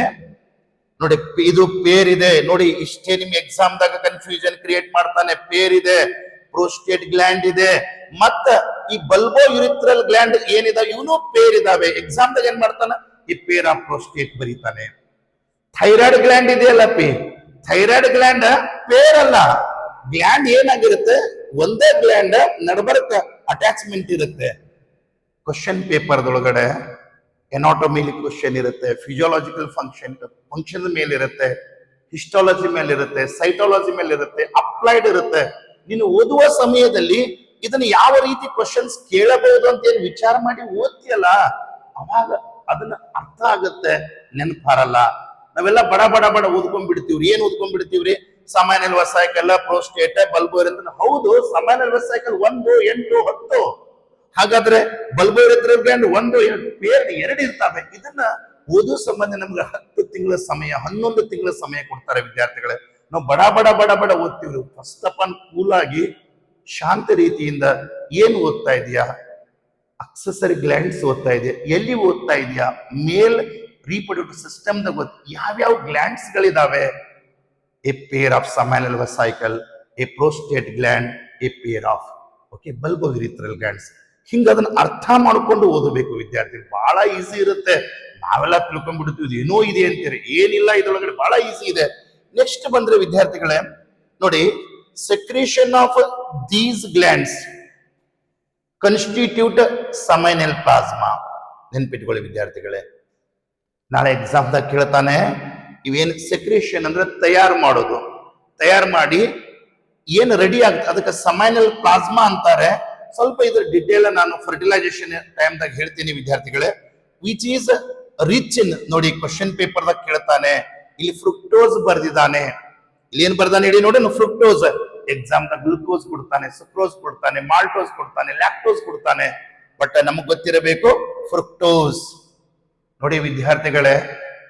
ನೋಡಿ, ಇದು ಪೇರ್ ಇದೆ ನೋಡಿ. ಇಷ್ಟೇ ನಿಮ್ಗೆ ಎಕ್ಸಾಮ್ ದಾಗ ಕನ್ಫ್ಯೂಷನ್ ಕ್ರಿಯೇಟ್ ಮಾಡ್ತಾನೆ. ಪೇರ್ ಇದೆ, ಪ್ರೋಸ್ಟೇಟ್ ಗ್ಲ್ಯಾಂಡ್ ಇದೆ, ಮತ್ತ ಈ ಬಲ್ಬೋ ಯುರಿಥ್ರಲ್ ಗ್ಲ್ಯಾಂಡ್ ಏನಿದಾವೆ ಇವನು ಪೇರ್ ಇದಾವೆ. ಎಕ್ಸಾಮ್ ದಾಗ ಏನ್ ಮಾಡ್ತಾನ? ಈ ಪೇರ್ ಆಫ್ ಪ್ರೋಸ್ಟೇಟ್ ಬರೀತಾನೆ. ಥೈರಾಯ್ಡ್ ಗ್ಲ್ಯಾಂಡ್ ಇದೆಯಲ್ಲ ಪಿ, ಥೈರಾಯ್ಡ್ ಗ್ಲ್ಯಾಂಡ್ ಪೇರ್ ಅಲ್ಲ. ಗ್ಲ್ಯಾಂಡ್ ಏನಾಗಿರುತ್ತೆ? ಒಂದೇ ಗ್ಲ್ಯಾಂಡ್ ನಡಬರ್ಕ ಅಟ್ಯಾಚ್ಮೆಂಟ್ ಇರುತ್ತೆ. ಕ್ವಶನ್ ಪೇಪರ್ದೊಳಗಡೆ ಎನಾಟೊಮಿಲಿ ಕ್ವಶನ್ ಇರುತ್ತೆ, ಫಿಸಿಯೋಲಾಜಿಕಲ್ ಫಂಕ್ಷನ್ ಮೇಲೆ ಇರುತ್ತೆ, ಹಿಸ್ಟಾಲಜಿ ಮೇಲೆ ಇರುತ್ತೆ, ಸೈಟಾಲಜಿ ಮೇಲೆ ಇರುತ್ತೆ, ಅಪ್ಲೈಡ್ ಇರುತ್ತೆ. ನೀನು ಓದುವ ಸಮಯದಲ್ಲಿ ಇದನ್ನ ಯಾವ ರೀತಿ ಕ್ವಶನ್ಸ್ ಕೇಳಬಹುದು ಅಂತ ಏನ್ ವಿಚಾರ ಮಾಡಿ ಓದ್ತಿಯಲ್ಲ, ಅವಾಗ ಅದನ್ನ ಅರ್ಥ ಆಗುತ್ತೆ, ನೆನಪಾರಲ್ಲ. ನಾವೆಲ್ಲ ಬಡ ಬಡ ಬಡ ಓದ್ಕೊಂಡ್ಬಿಡ್ತೀವ್ರಿ. ಏನ್ ಓದ್ಕೊಂಡ್ಬಿಡ್ತೀವ್ರಿ? ಸಮಾನಲ್ ವೆಸೈಕಲ್, ಪ್ರೋಸ್ಟೇಟ್, ಬಲ್ಬೋ ಇರುತ್ತೆ. ಹೌದು, ಸಮಾನಲ್ ವೆಸೈಕಲ್ 1, 8, 10. ಹಾಗಾದ್ರೆ ಬಲ್ಬೋ ಯುರಿಥ್ರಲ್ ಗ್ಲ್ಯಾಂಡ್ 1, 2 ಪೇರ್ 2 ಇರ್ತವೆ. ಇದನ್ನ ಓದೋ ಸಂಬಂಧ ನಮ್ಗೆ 10 ತಿಂಗಳ ಸಮಯ, 11 ತಿಂಗಳ ಸಮಯ ಕೊಡ್ತಾರೆ ವಿದ್ಯಾರ್ಥಿಗಳೇ. ನಾವು ಬಡ ಬಡ ಬಡ ಬಡ ಓದ್ತೀವ್ರಿ. ಫಸ್ಟ್ ಆಫ್ ಆಲ್ ಕೂಲ್ ಆಗಿ ಶಾಂತ ರೀತಿಯಿಂದ ಏನ್ ಓದ್ತಾ ಇದೆಯಾ? ಅಕ್ಸೆಸರಿ ಗ್ಲ್ಯಾಂಡ್ಸ್ ಓದ್ತಾ ಇದೆಯಾ? ಎಲ್ಲಿ ಓದ್ತಾ ಇದೆಯಾ? ಮೇಲ್ ರೀಪ್ರೊಡಕ್ಟಿವ್ ಸಿಸ್ಟಮ್ ದಾಗ ಯಾವ್ಯಾವ ಗ್ಲ್ಯಾಂಡ್ಸ್ ಗಳಿದಾವೆ? A pair of seminal vesicle, a prostate gland, a pair of bulbourethral glands. ಹಿಂಗ ಅದನ್ನ ಅರ್ಥ ಮಾಡ್ಕೊಂಡು ಓದಬೇಕು ವಿದ್ಯಾರ್ಥಿ. ಬಹಳ ಈಸಿ ಇರುತ್ತೆ. ನಾವೆಲ್ಲ ತಿಳ್ಕೊಂಡ್ಬಿಡ್ತೀವಿ ಏನೋ ಇದೆ ಅಂತೀರಿ, ಏನಿಲ್ಲ, ಇದ್ರೊಳಗಡೆ ಬಹಳ ಈಸಿ ಇದೆ. ನೆಕ್ಸ್ಟ್ ಬಂದ್ರೆ ವಿದ್ಯಾರ್ಥಿಗಳೇ ನೋಡಿ, secretion of these glands constitute seminal plasma. ನೆನ್ಪಿಟ್ಕೊಳ್ಳಿ ವಿದ್ಯಾರ್ಥಿಗಳೇ, ನಾಳೆ ಎಕ್ಸಾಮ್ ದಾಗ ಕೇಳ್ತಾನೆ. ಇವೇನ್ ಸೆಕ್ರೇಷನ್ ಅಂದ್ರೆ ತಯಾರು ಮಾಡೋದು, ತಯಾರು ಮಾಡಿ ಏನ್ ರೆಡಿ ಆಗುತ್ತೆ ಅದಕ್ಕೆ ಸಮೈನಲ್ ಪ್ಲಾಸ್ಮಾ ಅಂತಾರೆ. ಸ್ವಲ್ಪ ಇದ್ರ ಡಿಟೇಲ್ ನಾನು ಫರ್ಟಿಲೈಸೇಷನ್ ಟೈಮ್ ದಾಗ ಹೇಳ್ತೀನಿ ವಿದ್ಯಾರ್ಥಿಗಳೇ. ವಿಚ್ ಈಸ್ ರಿಚ್ ಇನ್, ನೋಡಿ ಕ್ವಶನ್ ಪೇಪರ್ ದಾಗ ಕೇಳ್ತಾನೆ. ಇಲ್ಲಿ ಫ್ರುಕ್ಟೋಸ್ ಬರ್ದಿದ್ದಾನೆ. ಇಲ್ಲಿ ಏನ್ ಬರ್ದಾನೆ ಹೇಳಿ ನೋಡಿ? ಫ್ರುಕ್ಟೋಸ್. ಎಕ್ಸಾಮ್ ದಾಗ ಗ್ಲೂಕೋಸ್ ಕೊಡ್ತಾನೆ, ಸುಕ್ರೋಸ್ ಕೊಡ್ತಾನೆ, ಮಾಲ್ಟೋಸ್ ಕೊಡ್ತಾನೆ, ಲ್ಯಾಕ್ಟೋಸ್ ಕೊಡ್ತಾನೆ. ಬಟ್ ನಮಗ್ ಗೊತ್ತಿರಬೇಕು ಫ್ರುಕ್ಟೋಸ್. ನೋಡಿ ವಿದ್ಯಾರ್ಥಿಗಳೇ,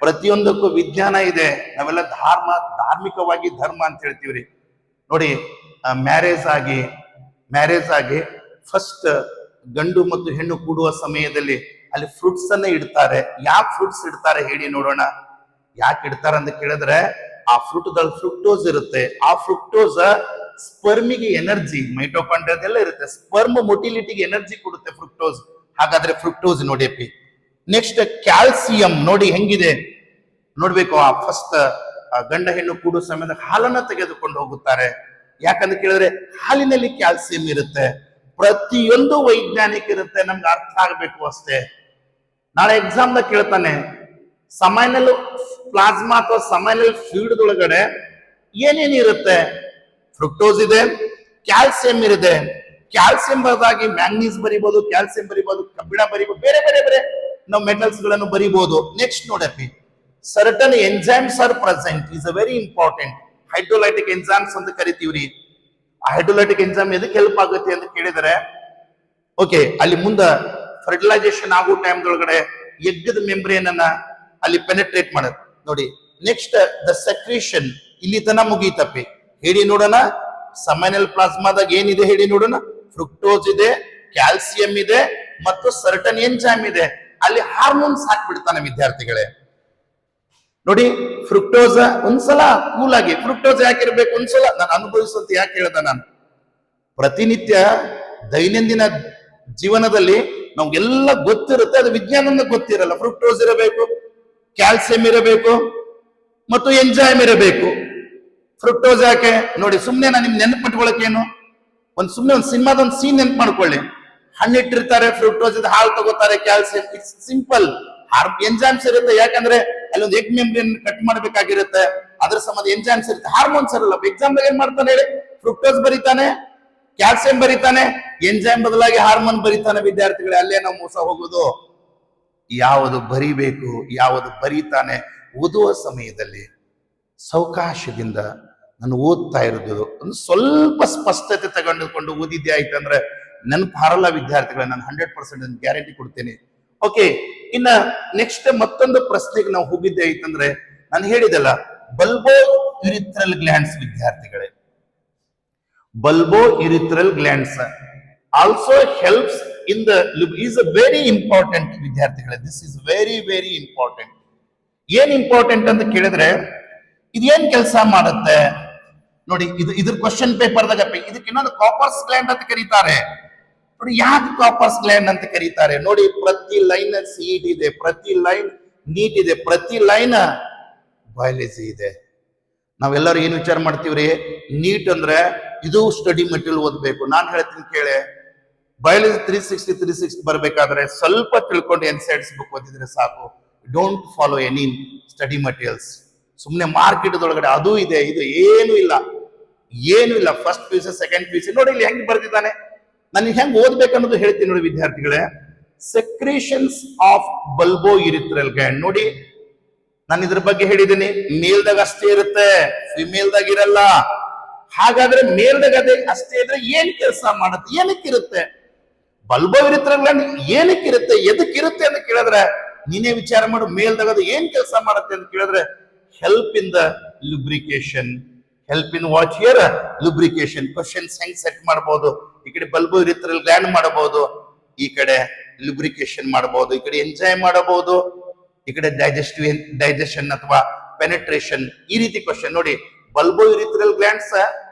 ಪ್ರತಿಯೊಂದಕ್ಕೂ ವಿಜ್ಞಾನ ಇದೆ. ನಾವೆಲ್ಲ ಧಾರ್ಮಿಕವಾಗಿ ಧರ್ಮ ಅಂತ ಹೇಳ್ತೀವ್ರಿ. ನೋಡಿ, ಮ್ಯಾರೇಜ್ ಆಗಿ ಫಸ್ಟ್ ಗಂಡು ಮತ್ತು ಹೆಣ್ಣು ಕೂಡುವ ಸಮಯದಲ್ಲಿ ಅಲ್ಲಿ ಫ್ರೂಟ್ಸ್ ಅನ್ನ ಇಡ್ತಾರೆ. ಯಾಕೆ ಫ್ರೂಟ್ಸ್ ಇಡ್ತಾರೆ ಹೇಳಿ ನೋಡೋಣ? ಯಾಕೆ ಇಡ್ತಾರೆ ಅಂತ ಕೇಳಿದ್ರೆ, ಆ ಫ್ರೂಟ್ದಲ್ಲಿ ಫ್ರುಕ್ಟೋಸ್ ಇರುತ್ತೆ. ಆ ಫ್ರುಕ್ಟೋಸ್ ಸ್ಪರ್ಮಿಗೆ ಎನರ್ಜಿ, ಮೈಟೋಕಾಂಡ್ರಿಯಾದೆಲ್ಲ ಇರುತ್ತೆ. ಸ್ಪರ್ಮ್ ಮೊಟಿಲಿಟಿಗೆ ಎನರ್ಜಿ ಕೊಡುತ್ತೆ ಫ್ರುಕ್ಟೋಸ್. ಹಾಗಾದ್ರೆ ಫ್ರುಕ್ಟೋಸ್ ನೋಡಿ ಪಿ. Next calcium. ನೋಡಿ ಹೆಂಗಿದೆ ನೋಡ್ಬೇಕು. ಆ ಫಸ್ಟ್ ಗಂಡ ಹೆಣ್ಣು ಕೂಡುವ ಸಮಯದ ಹಾಲನ್ನ ತೆಗೆದುಕೊಂಡು ಹೋಗುತ್ತಾರೆ. ಯಾಕಂತ ಕೇಳಿದ್ರೆ ಹಾಲಿನಲ್ಲಿ ಕ್ಯಾಲ್ಸಿಯಂ ಇರುತ್ತೆ. ಪ್ರತಿಯೊಂದು ವೈಜ್ಞಾನಿಕ ಇರುತ್ತೆ, ನಮ್ಗೆ ಅರ್ಥ ಆಗ್ಬೇಕು ಅಷ್ಟೇ. ನಾಳೆ ಎಕ್ಸಾಮ್ ದಾಗ ಕೇಳ್ತಾನೆ, ಸಮೈನಲ್ ಪ್ಲಾಸ್ಮಾ ಅಥವಾ ಸಮೈನಲ್ ಫ್ಲೂಯಿಡ್ ಒಳಗಡೆ ಏನೇನಿರುತ್ತೆ? ಫ್ರುಕ್ಟೋಸ್ ಇದೆ, ಕ್ಯಾಲ್ಸಿಯಂ ಇದೆ. ಕ್ಯಾಲ್ಸಿಯಂ ಬದಲಾಗಿ ಮ್ಯಾಂಗ್ನೀಸ್ ಬರಿಬಹುದು, ಕ್ಯಾಲ್ಸಿಯಂ ಬರಿಬಹುದು, ಕಬ್ಬಿಣ ಬರಿಬಹುದು, ಬೇರೆ ಬೇರೆ ಬೇರೆ ನಾವು ಮೆಟಲ್ಸ್ ಗಳನ್ನು ಬರಿಬಹುದು. ನೆಕ್ಸ್ಟ್ ನೋಡಪ್ಪಿ, certain enzymes are present, is a very important. Hydrolytic enzymes ಅಂತ ಕರಿತೀವ್ರಿ. ಆ ಹೈಡ್ರೋಲೈಟಿಕ್ ಎಂಜೈಮ್ ಎದಕ್ಕೆ ಹೆಲ್ಪ್ ಆಗುತ್ತೆ ಅಂತ ಕೇಳಿದರೆ, ಓಕೆ, ಅಲ್ಲಿ ಮುಂದ ಫರ್ಟಿಲೈಸೇಷನ್ ಆಗೋ ಟೈಮ್ ಒಳಗಡೆ ಎಗ್ಗದ ಮೆಂಬ್ರೇನ್ ಅನ್ನ ಅಲ್ಲಿ ಪೆನೆಟ್ರೇಟ್ ಮಾಡುತ್ತೆ ನೋಡಿ. ನೆಕ್ಸ್ಟ್ ದ ಸೆಕ್ರೇಷನ್, ಇಲ್ಲಿ ತನ ಮುಗೀತಪ್ಪಿ. ಹೇಳಿ ನೋಡೋಣ, ಸಮೈನಲ್ ಪ್ಲಾಸ್ಮಾದಾಗ ಏನಿದೆ ಹೇಳಿ ನೋಡೋಣ? ಫ್ರುಕ್ಟೋಸ್ ಇದೆ, ಕ್ಯಾಲ್ಸಿಯಂ ಇದೆ ಮತ್ತು ಸರ್ಟನ್ ಎಂಜೈಮ್ ಇದೆ. ಅಲ್ಲಿ ಹಾರ್ಮೋನ್ಸ್ ಹಾಕ್ಬಿಡ್ತಾನೆ ವಿದ್ಯಾರ್ಥಿಗಳೇ. ನೋಡಿ, ಫ್ರುಕ್ಟೋಸ್ ಒಂದ್ಸಲ ಕೂಲ್ ಆಗಿ, ಫ್ರುಕ್ಟೋಸ್ ಯಾಕಿರ್ಬೇಕು ಒಂದ್ಸಲ ನಾನು ಅನುಭವಿಸುವಂತ ಯಾಕೆ ಹೇಳ್ದ? ನಾನು ಪ್ರತಿನಿತ್ಯ ದೈನಂದಿನ ಜೀವನದಲ್ಲಿ ನಮ್ಗೆಲ್ಲ ಗೊತ್ತಿರುತ್ತೆ, ಅದು ವಿಜ್ಞಾನ ಗೊತ್ತಿರಲ್ಲ. ಫ್ರುಕ್ಟೋಸ್ ಇರಬೇಕು, ಕ್ಯಾಲ್ಸಿಯಂ ಇರಬೇಕು ಮತ್ತು ಎಂಜೈಮ್ ಇರಬೇಕು. ಫ್ರುಕ್ಟೋಸ್ ಯಾಕೆ ನೋಡಿ? ಸುಮ್ನೆ ನಾನು ನಿಮ್ ನೆನಪಿಟ್ಕೊಳಕೇನು, ಸುಮ್ನೆ ಒಂದು ಸಿನಿಮಾದ ಒಂದು ಸೀನ್ ನೆನ್ಪು ಮಾಡ್ಕೊಳ್ಳಿ. ಹಣ್ಣಿಟ್ಟಿರ್ತಾರೆ, ಫ್ರುಕ್ಟೋಸ್ ಇದು ಹಾಲು ತಗೋತಾರೆ, ಕ್ಯಾಲ್ಸಿಯಂ. It's simple. ಎಂಜೈಮ್ಸ್ ಇರುತ್ತೆ, ಯಾಕಂದ್ರೆ ಅಲ್ಲಿ ಒಂದು ಎಗ್ ಮೆಂಬ್ರೇನ್ ಕಟ್ ಮಾಡ್ಬೇಕಾಗಿರುತ್ತೆ. ಅದ್ರ ಸಂಬಂಧ ಎಂಜೈಮ್ಸ್ ಇರುತ್ತೆ, ಹಾರ್ಮೋನ್ಸ್ ಇರಲ್ಲ. ಎಕ್ಸಾಮ್ ಏನ್ ಮಾಡ್ತಾನೆ ಹೇಳಿ, ಫ್ರುಕ್ಟೋಸ್ ಬರೀತಾನೆ, ಕ್ಯಾಲ್ಸಿಯಂ ಬರೀತಾನೆ, ಎಂಜೈಮ್ ಬದಲಾಗಿ ಹಾರ್ಮೋನ್ ಬರೀತಾನೆ. ವಿದ್ಯಾರ್ಥಿಗಳೇ, ಅಲ್ಲೇ ನಾವು ಮೋಸ ಹೋಗೋದು. ಯಾವುದು ಬರಿಬೇಕು, ಯಾವುದು ಬರೀತಾನೆ, ಓದುವ ಸಮಯದಲ್ಲಿ ಸಾವಕಾಶದಿಂದ ನಾನು ಓದ್ತಾ ಇರೋದು ಒಂದು ಸ್ವಲ್ಪ ಸ್ಪಷ್ಟತೆ ತಗೊಂಡುಕೊಂಡು ಓದಿದ್ದೆ ಆಯ್ತಂದ್ರೆ ನೆನಪು ಹಾರಲ್ಲ ವಿದ್ಯಾರ್ಥಿಗಳ. ನಾನು 100% ಗ್ಯಾರಂಟಿ ಕೊಡ್ತೇನೆ. ಓಕೆ, ಇನ್ನ ನೆಕ್ಸ್ಟ್ ಮತ್ತೊಂದು ಪ್ರಶ್ನೆಗೆ ನಾವು ಹೋಗಿದ್ದೆ ಆಯ್ತಂದ್ರೆ, ನಾನು ಹೇಳಿದಲ್ಲ ಬಲ್ಬೋ ಯುರಿಥ್ರಲ್ ಗ್ಲ್ಯಾಂಡ್ಸ್ ವಿದ್ಯಾರ್ಥಿಗಳೇ, bulbourethral glands also helps in the is a very important ವಿದ್ಯಾರ್ಥಿಗಳೇ. This is very very important. ಏನ್ ಇಂಪಾರ್ಟೆಂಟ್ ಅಂತ ಕೇಳಿದ್ರೆ, ಇದೇನ್ ಕೆಲಸ ಮಾಡುತ್ತೆ ನೋಡಿ. ಇದ್ರ ಕ್ವಶನ್ ಪೇಪರ್ದಾಗ ಇದಕ್ಕೆ ಇನ್ನೊಂದು ಕಾಪರ್ಸ್ ಗ್ಲ್ಯಾಂಡ್ ಅಂತ ಕರೀತಾರೆ ನೋಡಿ. ಯಾಕೆ ಕಾಪರ್ಸ್ ಗ್ಲ್ಯಾಂಡ್ ಅಂತ ಕರೀತಾರೆ ನೋಡಿ, ಪ್ರತಿ ಲೈನ್ ಸೀಟ್ ಇದೆ, ಪ್ರತಿ ಲೈನ್ ನೀಟ್ ಇದೆ, ಪ್ರತಿ ಲೈನ್ ಬಯಾಲಜಿ ಇದೆ. ನಾವೆಲ್ಲರೂ ಏನ್ ವಿಚಾರ ಮಾಡ್ತೀವ್ರಿ, ನೀಟ್ ಅಂದ್ರೆ ಇದು ಸ್ಟಡಿ ಮೆಟೀರಿಯಲ್ ಓದ್ಬೇಕು. ನಾನು ಹೇಳ್ತೀನಿ ಕೇಳೆ, ಬಯಾಲಜಿ 360 ಬರ್ಬೇಕಾದ್ರೆ ಸ್ವಲ್ಪ ತಿಳ್ಕೊಂಡು ಎನ್ಸೈಡ್ಸ್ ಬುಕ್ ಓದಿದ್ರೆ ಸಾಕು. Don't follow any study materials. ಸುಮ್ಮನೆ ಮಾರ್ಕೆಟ್ದೊಳಗಡೆ ಅದು ಇದೆ ಇದು ಏನು ಇಲ್ಲ, ಏನು ಇಲ್ಲ. ಫಸ್ಟ್ PUC ಸೆಕೆಂಡ್ PUC ನೋಡಿ ಇಲ್ಲಿ ಹೆಂಗ್ ಬರ್ದಿದ್ದಾನೆ. ನಾನು ಹೆಂಗ್ ಓದ್ಬೇಕನ್ನೋದು ಹೇಳ್ತೀನಿ ನೋಡಿ ವಿದ್ಯಾರ್ಥಿಗಳೇ. Secretions of bulbourethral gland ನೋಡಿ, ನಾನು ಇದ್ರ ಬಗ್ಗೆ ಹೇಳಿದ್ದೀನಿ. ಮೇಲ್ದಾಗ ಅಷ್ಟೇ ಇರುತ್ತೆ, ಫಿಮೇಲ್ದಾಗ ಇರಲ್ಲ. ಹಾಗಾದ್ರೆ ಮೇಲ್ದಾಗ ಅದೇ ಅಷ್ಟೇ ಇದ್ರೆ ಏನ್ ಕೆಲಸ ಮಾಡುತ್ತೆ, ಏನಕ್ಕಿರುತ್ತೆ ಬಲ್ಬೋ ಯುರಿಥ್ರಲ್ ಗ್ಲ್ಯಾಂಡ್, ಏನಕ್ಕಿರುತ್ತೆ, ಎದಕ್ಕಿರುತ್ತೆ ಅಂತ ಕೇಳಿದ್ರೆ ನೀನೇ ವಿಚಾರ ಮಾಡು. ಮೇಲ್ದಾಗ ಅದು ಏನ್ ಕೆಲಸ ಮಾಡುತ್ತೆ ಅಂತ ಕೇಳಿದ್ರೆ, help in the lubrication. Help in what here, lubrication. Questions ಹೆಂಗ್ ಸೆಟ್ ಮಾಡಬಹುದು, ಈ ಕಡೆ ಬಲ್ಬೋ ಯುರಿಥ್ರಲ್ ಗ್ಲ್ಯಾಂಡ್ ಮಾಡಬಹುದು, ಈ ಕಡೆ ಲುಬ್ರಿಕೇಶನ್ ಮಾಡಬಹುದು, ಈ ಕಡೆ ಎಂಜಾಯ್ ಮಾಡಬಹುದು, ಈ ಕಡೆ ಡೈಜೆಷನ್ ಅಥವಾ ಪೆನೆಟ್ರೇಷನ್. ಈ ರೀತಿ ಕ್ವಶನ್ ನೋಡಿ. Bulbourethral glands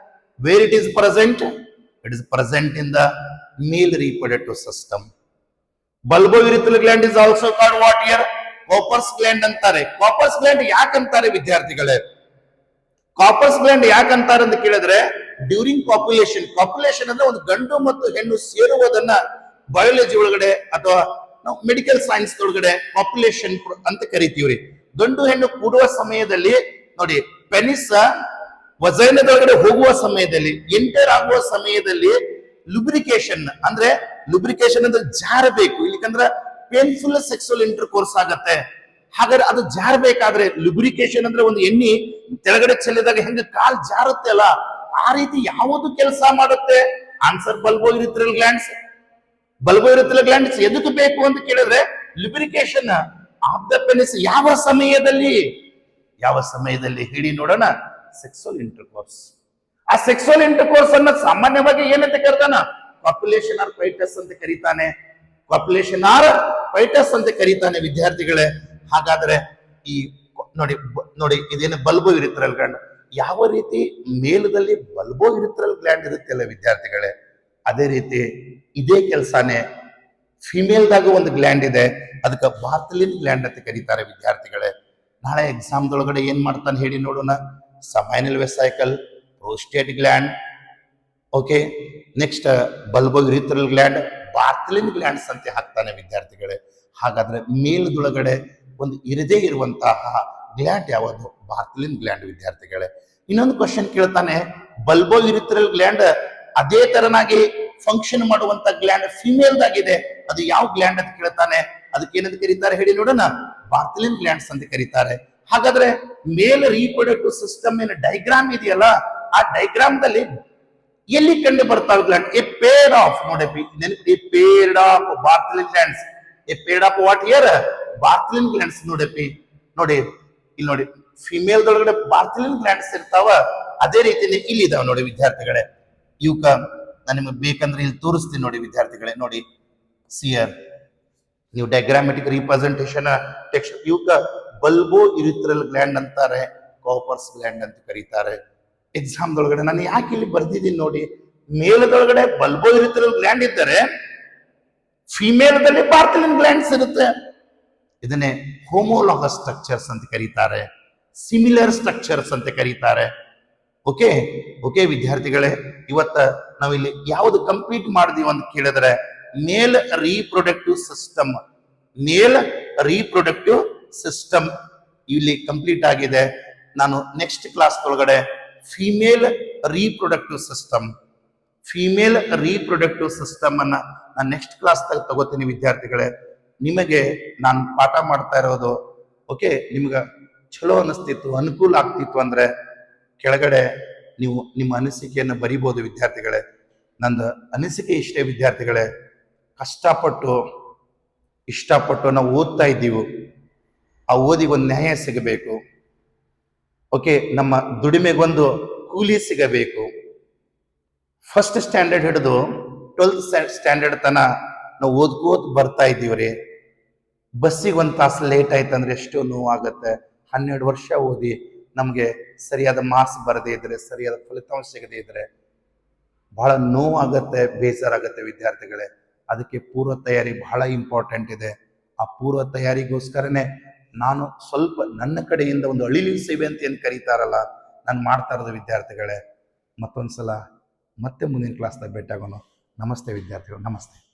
where it is present, it is present in the male reproductive system. Bulbourethral gland is also called what here, Cowper's gland ಅಂತಾರೆ. ಕಾಪರ್ಸ್ ಗ್ಲ್ಯಾಂಡ್ ಯಾಕಂತಾರೆ ವಿದ್ಯಾರ್ಥಿಗಳೇ, ಕಾಪರ್ಸ್ ಗ್ಲ್ಯಾಂಡ್ ಯಾಕಂತಾರೆ ಅಂತ ಕೇಳಿದ್ರೆ, during population. Population ಅಂದ್ರೆ ಒಂದು ಗಂಡು ಮತ್ತು ಹೆಣ್ಣು ಸೇರುವುದನ್ನ ಬಯಾಲಜಿ ಒಳಗಡೆ ಅಥವಾ ನಾವು ಮೆಡಿಕಲ್ ಸೈನ್ಸ್ ಒಳಗಡೆ ಪಾಪ್ಯುಲೇಷನ್ ಅಂತ ಕರಿತೀವ್ರಿ. ಗಂಡು ಹೆಣ್ಣು ಕೂಡುವ ಸಮಯದಲ್ಲಿ ನೋಡಿ, ಪೆನಿಸ್ ವಜೈನದೊಳಗಡೆ ಹೋಗುವ ಸಮಯದಲ್ಲಿ, ಎಂಟರ್ ಆಗುವ ಸಮಯದಲ್ಲಿ ಲುಬ್ರಿಕೇಶನ್ ಅಂದ್ರೆ, ಲುಬ್ರಿಕೇಶನ್ ಅಂದ್ರೆ ಜಾರಬೇಕು. ಇಲ್ಲಿಕಂದ್ರೆ ಪೇನ್ಫುಲ್ ಸೆಕ್ಸುವಲ್ ಇಂಟರ್ ಕೋರ್ಸ್ ಆಗತ್ತೆ. ಹಾಗಾದ್ರೆ ಅದು ಜಾರಬೇಕಾದ್ರೆ ಲುಬ್ರಿಕೇಶನ್ ಅಂದ್ರೆ ಒಂದು ಎಣ್ಣೆ ತೆಳಗಡೆ ಚೆಲ್ಲಿದಾಗ ಹೆಂಗ ಕಾಲ್ ಜಾರುತ್ತೆ ಅಲ್ಲ, ಆ ರೀತಿ ಯಾವುದು ಕೆಲಸ ಮಾಡುತ್ತೆ? Answer bulbourethral glands. Bulbourethral glands ಎದಕ್ಕೆ ಬೇಕು ಅಂತ ಕೇಳಿದ್ರೆ, ಲುಬ್ರಿಕೇಶನ್ ಆಫ್ ದ ಪೆನಿಸ್. ಯಾವ ಸಮಯದಲ್ಲಿ, ಯಾವ ಸಮಯದಲ್ಲಿ ಹೇಳಿ ನೋಡೋಣ? Sexual inter course. ಆ ಸೆಕ್ಸುವಲ್ ಇಂಟರ್ ಕೋರ್ಸ್ ಅನ್ನ ಸಾಮಾನ್ಯವಾಗಿ ಏನಂತ ಕರೀತಾನ? ಪಾಪ್ಯುಲೇಷನ್ ಆರ್ ಫೈಟಸ್ ಅಂತ ಕರೀತಾನೆ. ಪಾಪ್ಯುಲೇಷನ್ ಆರ್ ಫೈಟಸ್ ಅಂತ ಕರೀತಾನೆ ವಿದ್ಯಾರ್ಥಿಗಳೇ. ಹಾಗಾದ್ರೆ ಈ ನೋಡಿ ನೋಡಿ ಇದೇನು ಬಲ್ಬೋ ಯುರಿಥ್ರಲ್ ಗ್ಲ್ಯಾಂಡ್, ಯಾವ ರೀತಿ ಮೇಲದಲ್ಲಿ ಬಲ್ಬೋ ಯುರಿಥ್ರಲ್ ಗ್ಲ್ಯಾಂಡ್ ಇರುತ್ತಲ್ಲ ವಿದ್ಯಾರ್ಥಿಗಳೇ, ಅದೇ ರೀತಿ ಇದೇ ಕೆಲಸನೇ ಫಿಮೇಲ್ದಾಗ ಒಂದು ಗ್ಲ್ಯಾಂಡ್ ಇದೆ, ಅದಕ್ಕೆ ಬಾರ್ತಲಿನ್ ಗ್ಲ್ಯಾಂಡ್ ಅಂತ ಕರೀತಾರೆ ವಿದ್ಯಾರ್ಥಿಗಳೇ. ನಾಳೆ ಎಕ್ಸಾಮ್ದೊಳಗಡೆ ಏನ್ ಮಾಡ್ತಾನೆ ಹೇಳಿ ನೋಡೋಣ? Seminal vesicle, prostate gland, okay, next bulbourethral gland, Bartholin glands ಅಂತ ಹಾಕ್ತಾನೆ ವಿದ್ಯಾರ್ಥಿಗಳೇ. ಹಾಗಾದ್ರೆ ಮೇಲ್ದೊಳಗಡೆ ಒಂದು ಇರದೇ ಇರುವಂತಹ ಗ್ಲ್ಯಾಂಡ್ ಯಾವುದು? ಬಾರ್ತಲಿನ್ ಗ್ಲ್ಯಾಂಡ್ ವಿದ್ಯಾರ್ಥಿಗಳೇ. ಇನ್ನೊಂದು ಕ್ವಶನ್ ಕೇಳ್ತಾನೆ, ಬಲ್ಬೋ ಯುರಿಥ್ರಲ್ ಗ್ಲ್ಯಾಂಡ್ ಅದೇ ತರನಾಗಿ ಫಂಕ್ಷನ್ ಮಾಡುವಂತ ಗ್ಲ್ಯಾಂಡ್ ಫಿಮೇಲ್ದಾಗಿದೆ, ಅದು ಯಾವ ಗ್ಲ್ಯಾಂಡ್ ಅಂತ ಕೇಳ್ತಾನೆ. ಅದಕ್ಕೆ ಏನಂತ ಕರೀತಾರೆ ಹೇಳಿ ನೋಡೋಣ? ಬಾರ್ತಲಿನ್ ಗ್ಲ್ಯಾಂಡ್ಸ್ ಅಂತ ಕರೀತಾರೆ. ಹಾಗಾದ್ರೆ ಮೇಲ್ ರೀಪ್ರೊಡಕ್ಟಿವ್ ಸಿಸ್ಟಮ್ ಏನ ಡೈಗ್ರಾಮ್ ಇದೆಯಲ್ಲ, ಆ ಡೈಗ್ರಾಮ್ ದಲ್ಲಿ ಎಲ್ಲಿ ಕಂಡು ಬರ್ತಾವೆ ಗ್ಲ್ಯಾಂಡ್? ಎ ಪೇರ್ ಆಫ್ ನೋಡಿ, a paired of Bartholin glands. A paired of what here? Bartholin glands. ನೋಡಪ್ಪಿ ನೋಡಿ, ಇಲ್ಲಿ ನೋಡಿ, ಫಿಮೇಲ್ ದೊಳಗಡೆ ಬಾರ್ತಲಿನ್ ಗ್ಲ್ಯಾಂಡ್ಸ್ ಇರ್ತಾವ, ಅದೇ ರೀತಿಯಲ್ಲಿ ಇಲ್ಲಿ ಇದಾವ ನೋಡಿ ವಿದ್ಯಾರ್ಥಿಗಳೇ. ಇವಕ್ಕ ನಾನು ನಿಮಗೆ ಬೇಕಂದ್ರೆ ಇಲ್ಲಿ ತೋರಿಸ್ತೀನಿ ನೋಡಿ ವಿದ್ಯಾರ್ಥಿಗಳೇ. ನೋಡಿ ಸಿಯರ್, ನೀವು ಡಯಾಗ್ರಾಮೆಟಿಕ್ ರಿಪ್ರೆಸೆಂಟೇಷನ್ ಟೆಕ್ಸ್ಟ್, ಇವಕ್ಕ ಬಲ್ಬೋ ಯುರಿಥ್ರಲ್ ಗ್ಲ್ಯಾಂಡ್ ಅಂತಾರೆ, ಕಾಪರ್ಸ್ ಗ್ಲ್ಯಾಂಡ್ ಅಂತ ಕರೀತಾರೆ. ಎಕ್ಸಾಮ್ ದೊಳಗಡೆ ನಾನು ಯಾಕೆ ಇಲ್ಲಿ ಬರ್ದಿದ್ದೀನಿ ನೋಡಿ, ಮೇಲದೊಳಗಡೆ ಬಲ್ಬೋ ಯುರಿಥ್ರಲ್ ಗ್ಲ್ಯಾಂಡ್ ಇದ್ದರೆ ಫಿಮೇಲ್ದಲ್ಲಿ ಬಾರ್ತಲಿನ್ ಗ್ಲ್ಯಾಂಡ್ಸ್ ಇರುತ್ತೆ. ಇದನ್ನೇ ಹೋಮೋಲಾಗಸ್ ಸ್ಟ್ರಕ್ಚರ್ಸ್ ಅಂತ ಕರೀತಾರೆ, ಸಿಮಿಲರ್ ಸ್ಟ್ರಕ್ಚರ್ಸ್ ಅಂತ ಕರೀತಾರೆ. ಓಕೆ ಓಕೆ ವಿದ್ಯಾರ್ಥಿಗಳೇ, ಇವತ್ತ ನಾವಿಲ್ಲಿ ಯಾವ್ದು ಕಂಪ್ಲೀಟ್ ಮಾಡಿದೀವಿ ಅಂತ ಕೇಳಿದ್ರೆ, ಮೇಲ್ ರೀಪ್ರೊಡಕ್ಟಿವ್ ಸಿಸ್ಟಮ್, ಮೇಲ್ ರೀಪ್ರೊಡಕ್ಟಿವ್ ಸಿಸ್ಟಮ್ ಇಲ್ಲಿ ಕಂಪ್ಲೀಟ್ ಆಗಿದೆ. ನಾನು ನೆಕ್ಸ್ಟ್ ಕ್ಲಾಸ್ ಒಳಗಡೆ ಫಿಮೇಲ್ ರೀಪ್ರೊಡಕ್ಟಿವ್ ಸಿಸ್ಟಮ್ ಅನ್ನ ನಾನು ನೆಕ್ಸ್ಟ್ ಕ್ಲಾಸ್ ತಗೋತೀನಿ ವಿದ್ಯಾರ್ಥಿಗಳೇ. ನಿಮಗೆ ನಾನು ಪಾಠ ಮಾಡ್ತಾ ಇರೋದು ಓಕೆ ನಿಮ್ಗೆ ಚಲೋ ಅನಿಸ್ತಿತ್ತು, ಅನುಕೂಲ ಆಗ್ತಿತ್ತು ಅಂದ್ರೆ ಕೆಳಗಡೆ ನೀವು ನಿಮ್ಮ ಅನಿಸಿಕೆಯನ್ನು ಬರಿಬೋದು ವಿದ್ಯಾರ್ಥಿಗಳೇ. ನಂದು ಅನಿಸಿಕೆ ಇಷ್ಟೇ ವಿದ್ಯಾರ್ಥಿಗಳೇ, ಇಷ್ಟಪಟ್ಟು ನಾವು ಓದ್ತಾ ಇದ್ದೀವಿ, ಆ ಓದಿಗೆ ಒಂದು ನ್ಯಾಯ ಸಿಗಬೇಕು. ಓಕೆ, ನಮ್ಮ ದುಡಿಮೆಗೊಂದು ಕೂಲಿ ಸಿಗಬೇಕು. ಫಸ್ಟ್ ಸ್ಟ್ಯಾಂಡರ್ಡ್ ಹಿಡಿದು 12th ಸ್ಟ್ಯಾಂಡರ್ಡ್ ತನ ನಾವು ಓದ್ಕೋತ ಬರ್ತಾ ಇದ್ದೀವ್ರಿ. ಬಸ್ಸಿಗೆ ಒಂದು ತಾಸು ಲೇಟ್ ಆಯ್ತಂದ್ರೆ ಎಷ್ಟೋ ನೋವಾಗತ್ತೆ. 12 ವರ್ಷ ಓದಿ ನಮಗೆ ಸರಿಯಾದ ಮಾರ್ಕ್ಸ್ ಬರದೇ ಇದ್ರೆ, ಸರಿಯಾದ ಫಲಿತಾಂಶ ಸಿಗದೇ ಇದ್ರೆ ಬಹಳ ನೋವಾಗತ್ತೆ, ಬೇಜಾರಾಗತ್ತೆ ವಿದ್ಯಾರ್ಥಿಗಳೇ. ಅದಕ್ಕೆ ಪೂರ್ವ ತಯಾರಿ ಬಹಳ ಇಂಪಾರ್ಟೆಂಟ್ ಇದೆ. ಆ ಪೂರ್ವ ತಯಾರಿಗೋಸ್ಕರನೇ ನಾನು ಸ್ವಲ್ಪ ನನ್ನ ಕಡೆಯಿಂದ ಒಂದು ಅಳಿಲು ಸೇವೆ ಅಂತ ಏನು ಕರೀತಾರಲ್ಲ, ನಾನು ಮಾಡ್ತಾ ಇರೋದು ವಿದ್ಯಾರ್ಥಿಗಳೇ. ಮತ್ತೊಂದ್ಸಲ ಮತ್ತೆ ಮುಂದಿನ ಕ್ಲಾಸ್ದಾಗ ಭೇಟಿಯಾಗೋಣ. ನಮಸ್ತೆ ವಿದ್ಯಾರ್ಥಿಗಳು, ನಮಸ್ತೆ.